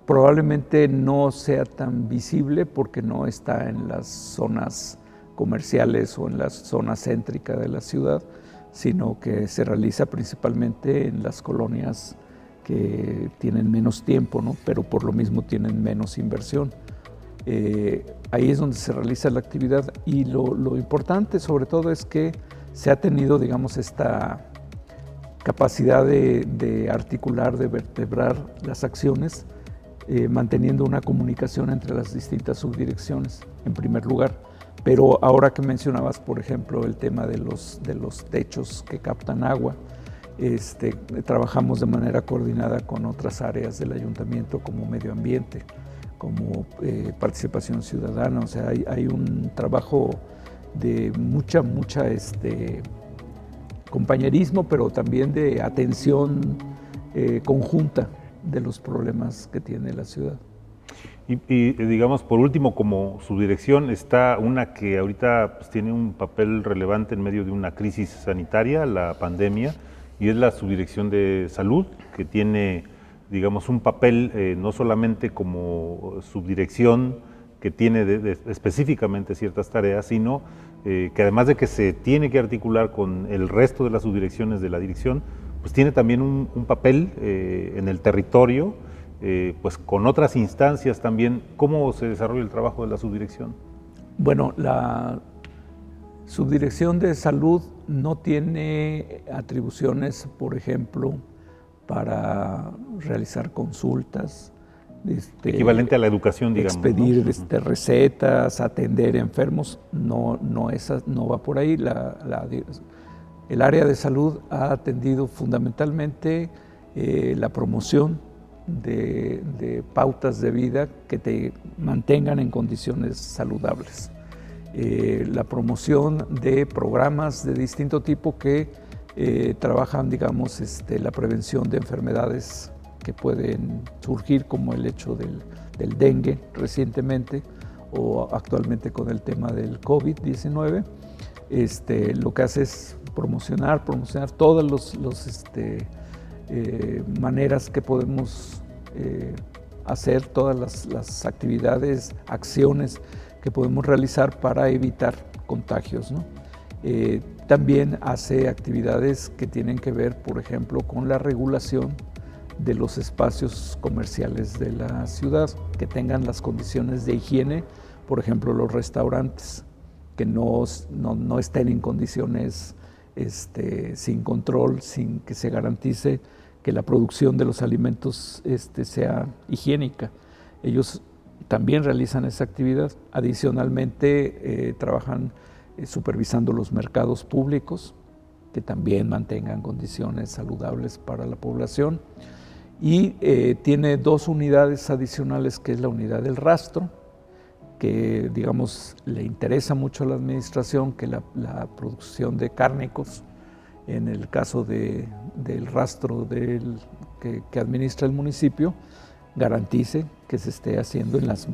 Probablemente no sea tan visible porque no está en las zonas comerciales o en la zona céntrica de la ciudad, sino que se realiza principalmente en las colonias que tienen menos tiempo, ¿no? Pero por lo mismo tienen menos inversión. Ahí es donde se realiza la actividad y lo importante sobre todo es que se ha tenido, digamos, esta capacidad de articular, de vertebrar las acciones, manteniendo una comunicación entre las distintas subdirecciones, en primer lugar. Pero ahora que mencionabas, por ejemplo, el tema de los techos que captan agua, trabajamos de manera coordinada con otras áreas del ayuntamiento como medio ambiente, como participación ciudadana. O sea, hay un trabajo de mucha compañerismo, pero también de atención conjunta de los problemas que tiene la ciudad. Y digamos, por último, como subdirección, está una que ahorita pues, tiene un papel relevante en medio de una crisis sanitaria, la pandemia, y es la subdirección de salud, que tiene, digamos, un papel no solamente como subdirección que tiene específicamente ciertas tareas, sino que además de que se tiene que articular con el resto de las subdirecciones de la dirección, pues tiene también un papel en el territorio, pues con otras instancias también. ¿Cómo se desarrolla el trabajo de la subdirección? Bueno, la subdirección de salud no tiene atribuciones, por ejemplo, para realizar consultas. Equivalente a la educación, digamos. Expedir, ¿no? Recetas, atender enfermos, no va por ahí. El área de salud ha atendido fundamentalmente la promoción de pautas de vida que te mantengan en condiciones saludables. La promoción de programas de distinto tipo que trabajan, digamos, la prevención de enfermedades que pueden surgir, como el hecho del dengue recientemente o actualmente con el tema del COVID-19. Lo que hace es promocionar todas las maneras que podemos hacer, todas las actividades, acciones que podemos realizar para evitar contagios, ¿no? También hace actividades que tienen que ver, por ejemplo, con la regulación de los espacios comerciales de la ciudad, que tengan las condiciones de higiene, por ejemplo, los restaurantes, que no estén en condiciones sin control, sin que se garantice que la producción de los alimentos sea higiénica. Ellos también realizan esa actividad. Adicionalmente, trabajan supervisando los mercados públicos, que también mantengan condiciones saludables para la población. Y tiene dos unidades adicionales, que es la unidad del rastro, que, digamos, le interesa mucho a la administración que la producción de cárnicos, en el caso del rastro que administra el municipio, garantice que se esté haciendo en las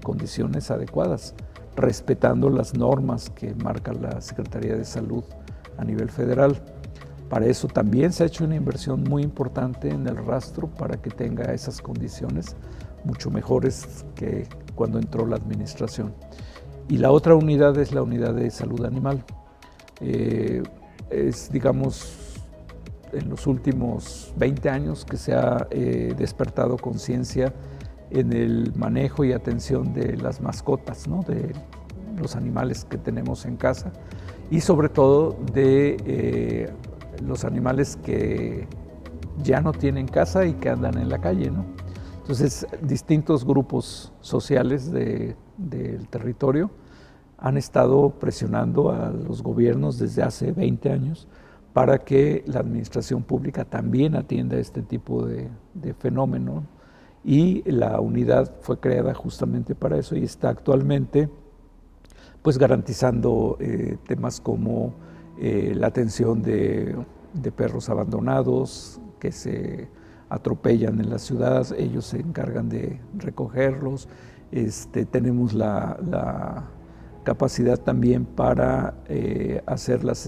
condiciones adecuadas, respetando las normas que marca la Secretaría de Salud a nivel federal. Para eso también se ha hecho una inversión muy importante en el rastro para que tenga esas condiciones mucho mejores que cuando entró la administración. Y la otra unidad es la unidad de salud animal. Es, digamos, en los últimos 20 años que se ha despertado conciencia en el manejo y atención de las mascotas, ¿no? De los animales que tenemos en casa y sobre todo de los animales que ya no tienen casa y que andan en la calle, ¿no? Entonces, distintos grupos sociales del territorio han estado presionando a los gobiernos desde hace 20 años para que la administración pública también atienda este tipo de fenómeno. Y la unidad fue creada justamente para eso y está actualmente pues garantizando temas como la atención de perros abandonados que se atropellan en la ciudad. Ellos se encargan de recogerlos. Tenemos la capacidad también para hacer las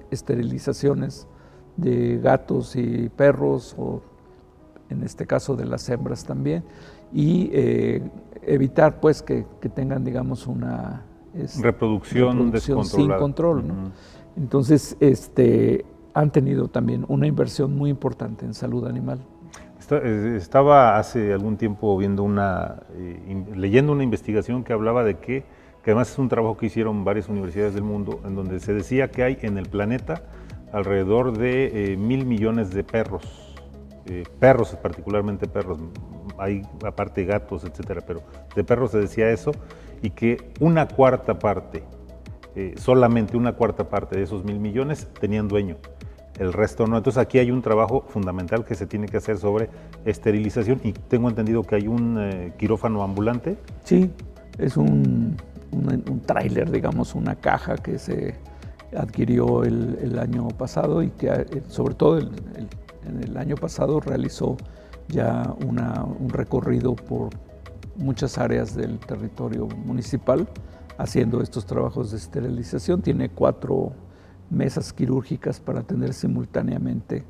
esterilizaciones de gatos y perros, o en este caso de las hembras también, y evitar pues que tengan, digamos, una reproducción sin control, ¿no? Entonces, han tenido también una inversión muy importante en salud animal. Estaba hace algún tiempo viendo leyendo una investigación que hablaba de que además es un trabajo que hicieron varias universidades del mundo, en donde se decía que hay en el planeta alrededor de 1.000 millones de perros, particularmente perros, hay aparte gatos, etcétera, pero de perros se decía eso, y que una cuarta parte, solamente una cuarta parte de esos 1.000 millones tenían dueño, el resto no. Entonces aquí hay un trabajo fundamental que se tiene que hacer sobre esterilización, y tengo entendido que hay un quirófano ambulante. Sí, es un tráiler, digamos, una caja que se adquirió el año pasado, y que sobre todo en el año pasado realizó ya un recorrido por muchas áreas del territorio municipal haciendo estos trabajos de esterilización. Tiene 4 mesas quirúrgicas para atender simultáneamente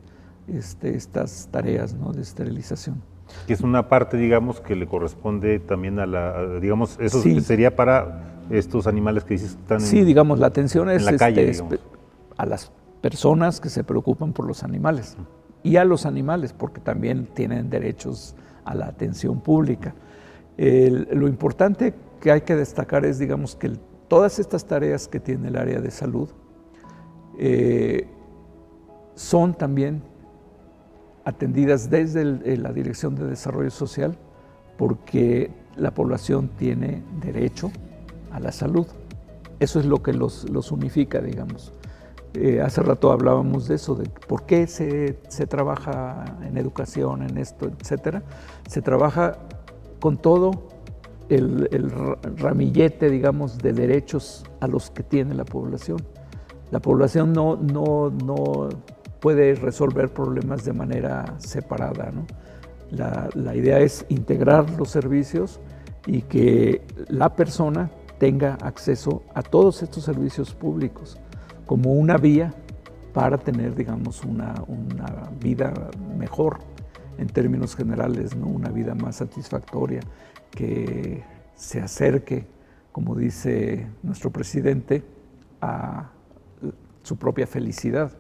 estas tareas, ¿no?, de esterilización. Que es una parte, digamos, que le corresponde también digamos, eso sí, sería para estos animales que dices que están digamos, la atención es en la calle, a las personas que se preocupan por los animales y a los animales, porque también tienen derechos a la atención pública. Lo importante que hay que destacar es, digamos, que todas estas tareas que tiene el área de salud son también atendidas desde la Dirección de Desarrollo Social, porque la población tiene derecho a la salud. Eso es lo que los unifica, digamos. Hace rato hablábamos de eso, de por qué se trabaja en educación, en esto, etcétera. Se trabaja con todo el ramillete, digamos, de derechos a los que tiene la población. La población no puede resolver problemas de manera separada, ¿no? La idea es integrar los servicios y que la persona tenga acceso a todos estos servicios públicos como una vía para tener, digamos, una vida mejor en términos generales, ¿no? Una vida más satisfactoria, que se acerque, como dice nuestro presidente, a su propia felicidad.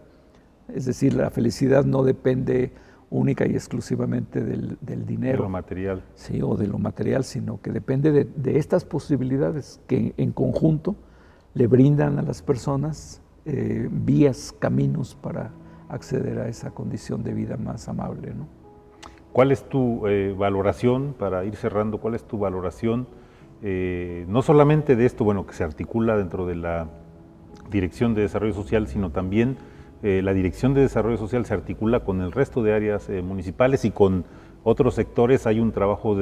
Es decir, la felicidad no depende única y exclusivamente del dinero. De lo material. Sí, o de lo material, sino que depende de estas posibilidades que en conjunto le brindan a las personas vías, caminos para acceder a esa condición de vida más amable, ¿no? ¿Cuál es tu valoración, para ir cerrando, cuál es tu valoración, no solamente de esto, bueno, que se articula dentro de la Dirección de Desarrollo Social, sino también la Dirección de Desarrollo Social se articula con el resto de áreas municipales y con otros sectores? Hay un trabajo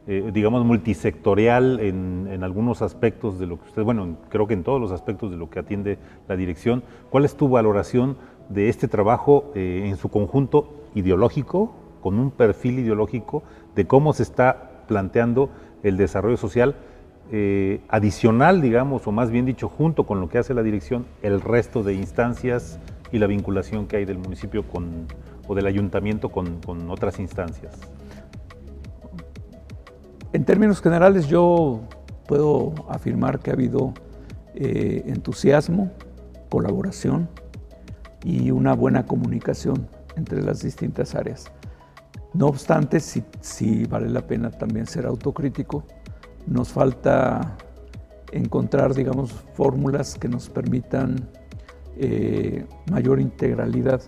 digamos, multisectorial en algunos aspectos de lo que usted, bueno, creo que en todos los aspectos de lo que atiende la dirección. ¿Cuál es tu valoración de este trabajo en su conjunto ideológico, con un perfil ideológico de cómo se está planteando el desarrollo social adicional, digamos, o más bien dicho, junto con lo que hace la dirección, el resto de instancias y la vinculación que hay del municipio o del ayuntamiento con otras instancias? En términos generales, yo puedo afirmar que ha habido entusiasmo, colaboración y una buena comunicación entre las distintas áreas. No obstante, si vale la pena también ser autocrítico, nos falta encontrar, digamos, fórmulas que nos permitan mayor integralidad.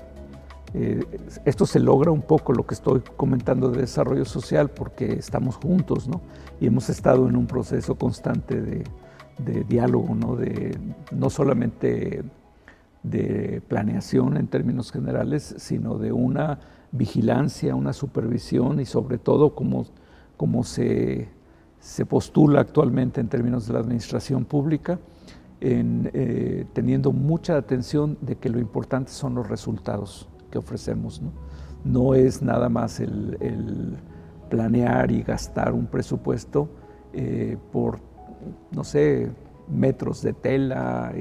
Esto se logra un poco, lo que estoy comentando de desarrollo social, porque estamos juntos, ¿no? Y hemos estado en un proceso constante de diálogo, ¿no? No solamente de planeación en términos generales, sino de una vigilancia, una supervisión y sobre todo como se postula actualmente en términos de la administración pública, teniendo mucha atención de que lo importante son los resultados que ofrecemos, ¿no? No es nada más el planear y gastar un presupuesto por, no sé, metros de tela,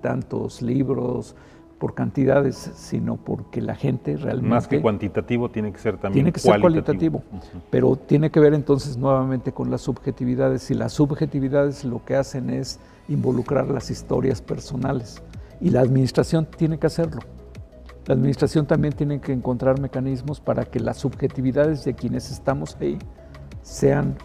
tantos libros, por cantidades, sino porque la gente realmente... Más que cuantitativo, tiene que ser también tiene que ser cualitativo. Pero tiene que ver entonces nuevamente con las subjetividades, y las subjetividades lo que hacen es involucrar las historias personales, y la administración tiene que hacerlo. La administración también tiene que encontrar mecanismos para que las subjetividades de quienes estamos ahí sean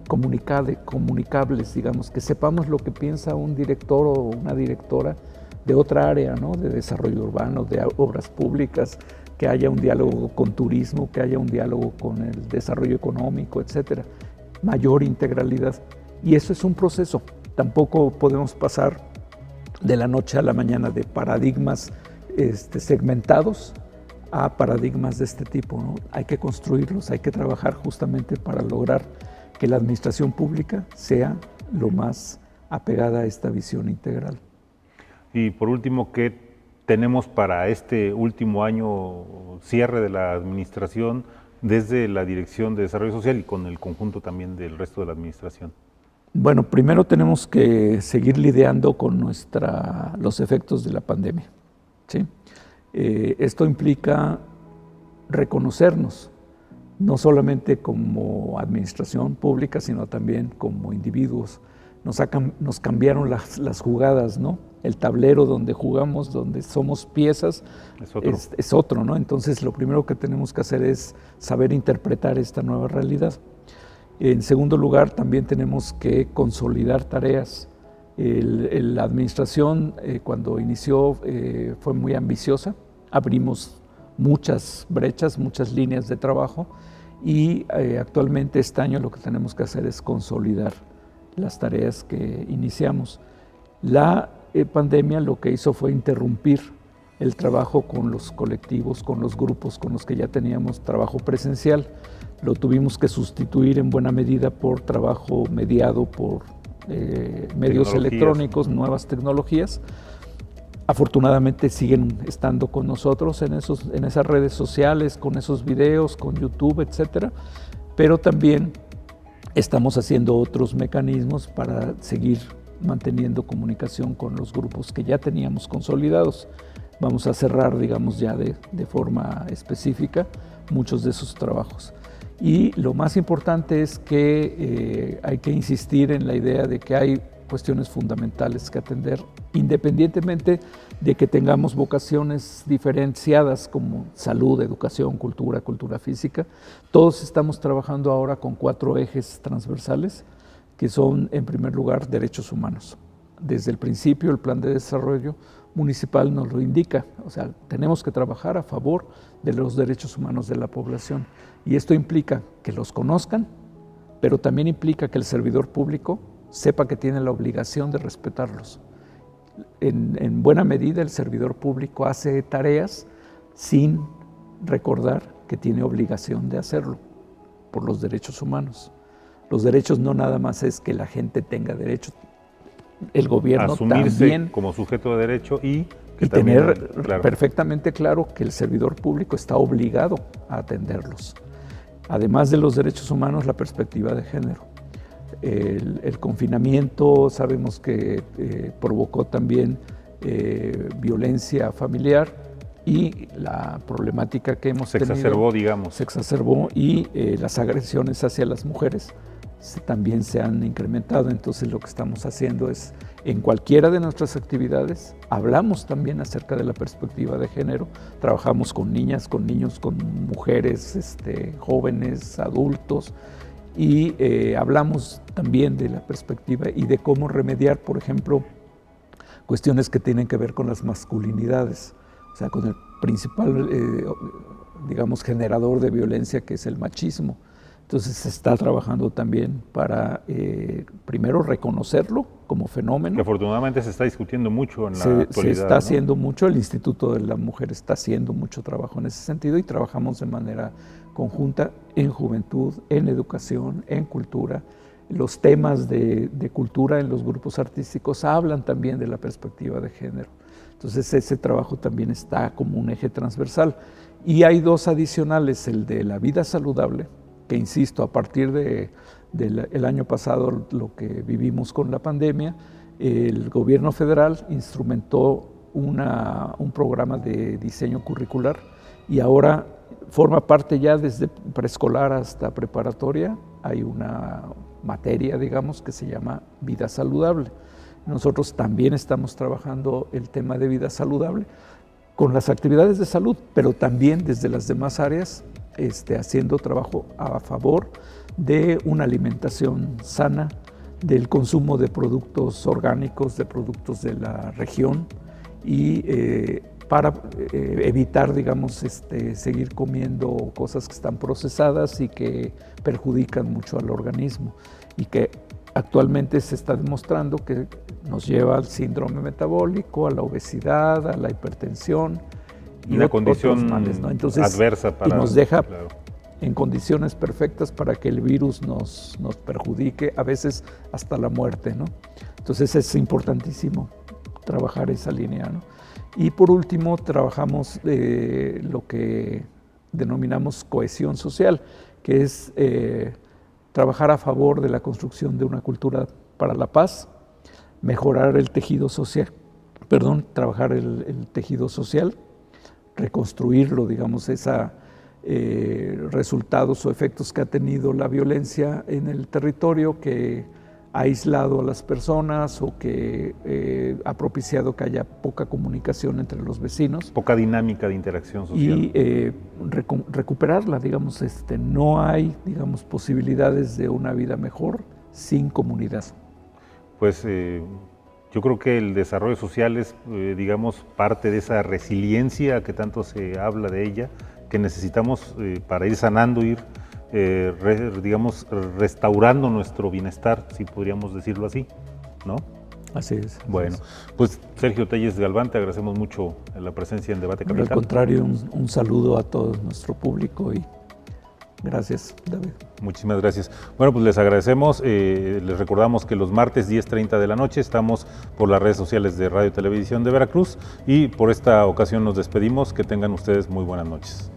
comunicables, digamos, que sepamos lo que piensa un director o una directora de otra área, ¿no? De desarrollo urbano, de obras públicas, que haya un diálogo con turismo, que haya un diálogo con el desarrollo económico, etcétera. Mayor integralidad. Y eso es un proceso. Tampoco podemos pasar de la noche a la mañana de paradigmas segmentados a paradigmas de este tipo, ¿no? Hay que construirlos, hay que trabajar justamente para lograr que la administración pública sea lo más apegada a esta visión integral. Y por último, ¿qué tenemos para este último año cierre de la administración desde la Dirección de Desarrollo Social y con el conjunto también del resto de la administración? Bueno, primero tenemos que seguir lidiando con los efectos de la pandemia, ¿sí? Esto implica reconocernos, no solamente como administración pública, sino también como individuos. Nos cambiaron las jugadas, ¿no? El tablero donde jugamos, donde somos piezas, es otro, ¿no? Entonces, lo primero que tenemos que hacer es saber interpretar esta nueva realidad. En segundo lugar, también tenemos que consolidar tareas. La administración, cuando inició, fue muy ambiciosa. Abrimos muchas brechas, muchas líneas de trabajo, y actualmente este año lo que tenemos que hacer es consolidar las tareas que iniciamos. La pandemia lo que hizo fue interrumpir el trabajo con los colectivos, con los grupos con los que ya teníamos trabajo presencial. Lo tuvimos que sustituir en buena medida por trabajo mediado por medios electrónicos, nuevas tecnologías. Afortunadamente siguen estando con nosotros en esas redes sociales, con esos videos, con YouTube, etcétera, pero también estamos haciendo otros mecanismos para seguir manteniendo comunicación con los grupos que ya teníamos consolidados. Vamos a cerrar, digamos, ya de forma específica muchos de esos trabajos. Y lo más importante es que hay que insistir en la idea de que hay cuestiones fundamentales que atender, independientemente de que tengamos vocaciones diferenciadas como salud, educación, cultura física. Todos estamos trabajando ahora con 4 ejes transversales, que son, en primer lugar, derechos humanos. Desde el principio, el Plan de Desarrollo Municipal nos lo indica, o sea, tenemos que trabajar a favor de los derechos humanos de la población, y esto implica que los conozcan, pero también implica que el servidor público sepa que tiene la obligación de respetarlos. En buena medida, el servidor público hace tareas sin recordar que tiene obligación de hacerlo por los derechos humanos. Los derechos no nada más es que la gente tenga derechos, el gobierno asumirse también como sujeto de derecho y tener perfectamente claro que el servidor público está obligado a atenderlos. Además de los derechos humanos, la perspectiva de género. El confinamiento sabemos que provocó también violencia familiar, y la problemática que hemos tenido se exacerbó, y las agresiones hacia las mujeres también se han incrementado. Entonces, lo que estamos haciendo es, en cualquiera de nuestras actividades, hablamos también acerca de la perspectiva de género. Trabajamos con niñas, con niños, con mujeres, jóvenes, adultos, y hablamos también de la perspectiva y de cómo remediar, por ejemplo, cuestiones que tienen que ver con las masculinidades, o sea, con el principal, digamos, generador de violencia, que es el machismo. Entonces se está trabajando también para, primero, reconocerlo como fenómeno. Que afortunadamente se está discutiendo mucho en la actualidad. Se está haciendo mucho, el Instituto de la Mujer está haciendo mucho trabajo en ese sentido, y trabajamos de manera conjunta en juventud, en educación, en cultura. Los temas de cultura en los grupos artísticos hablan también de la perspectiva de género. Entonces ese trabajo también está como un eje transversal. Y hay 2 adicionales, el de la vida saludable que insisto, a partir del año pasado, lo que vivimos con la pandemia, el gobierno federal instrumentó un programa de diseño curricular y ahora forma parte ya desde preescolar hasta preparatoria. Hay una materia, digamos, que se llama vida saludable. Nosotros también estamos trabajando el tema de vida saludable con las actividades de salud, pero también desde las demás áreas, haciendo trabajo a favor de una alimentación sana, del consumo de productos orgánicos, de productos de la región y para evitar, digamos, seguir comiendo cosas que están procesadas y que perjudican mucho al organismo y que actualmente se está demostrando que nos lleva al síndrome metabólico, a la obesidad, a la hipertensión y una condición otros males, ¿no? Entonces, adversa para... Y nos deja claro, en condiciones perfectas para que el virus nos perjudique, a veces hasta la muerte, ¿no? Entonces es importantísimo trabajar esa línea, ¿no? Y por último, trabajamos lo que denominamos cohesión social, que es trabajar a favor de la construcción de una cultura para la paz, mejorar el tejido social, trabajar el tejido social, reconstruirlo, digamos, resultados o efectos que ha tenido la violencia en el territorio que ha aislado a las personas o que ha propiciado que haya poca comunicación entre los vecinos. Poca dinámica de interacción social. Y recuperarla, digamos, no hay, digamos, posibilidades de una vida mejor sin comunidad. Pues yo creo que el desarrollo social es, digamos, parte de esa resiliencia que tanto se habla de ella, que necesitamos para ir sanando, ir digamos, restaurando nuestro bienestar, si podríamos decirlo así, ¿no? Así es. Bueno, pues Sergio Telles Galván, te agradecemos mucho la presencia en Debate Capital. Al contrario, un saludo a todo nuestro público y gracias, David. Muchísimas gracias. Bueno, pues les agradecemos. Les recordamos que los martes 10:30 de la noche estamos por las redes sociales de Radio y Televisión de Veracruz y por esta ocasión nos despedimos. Que tengan ustedes muy buenas noches.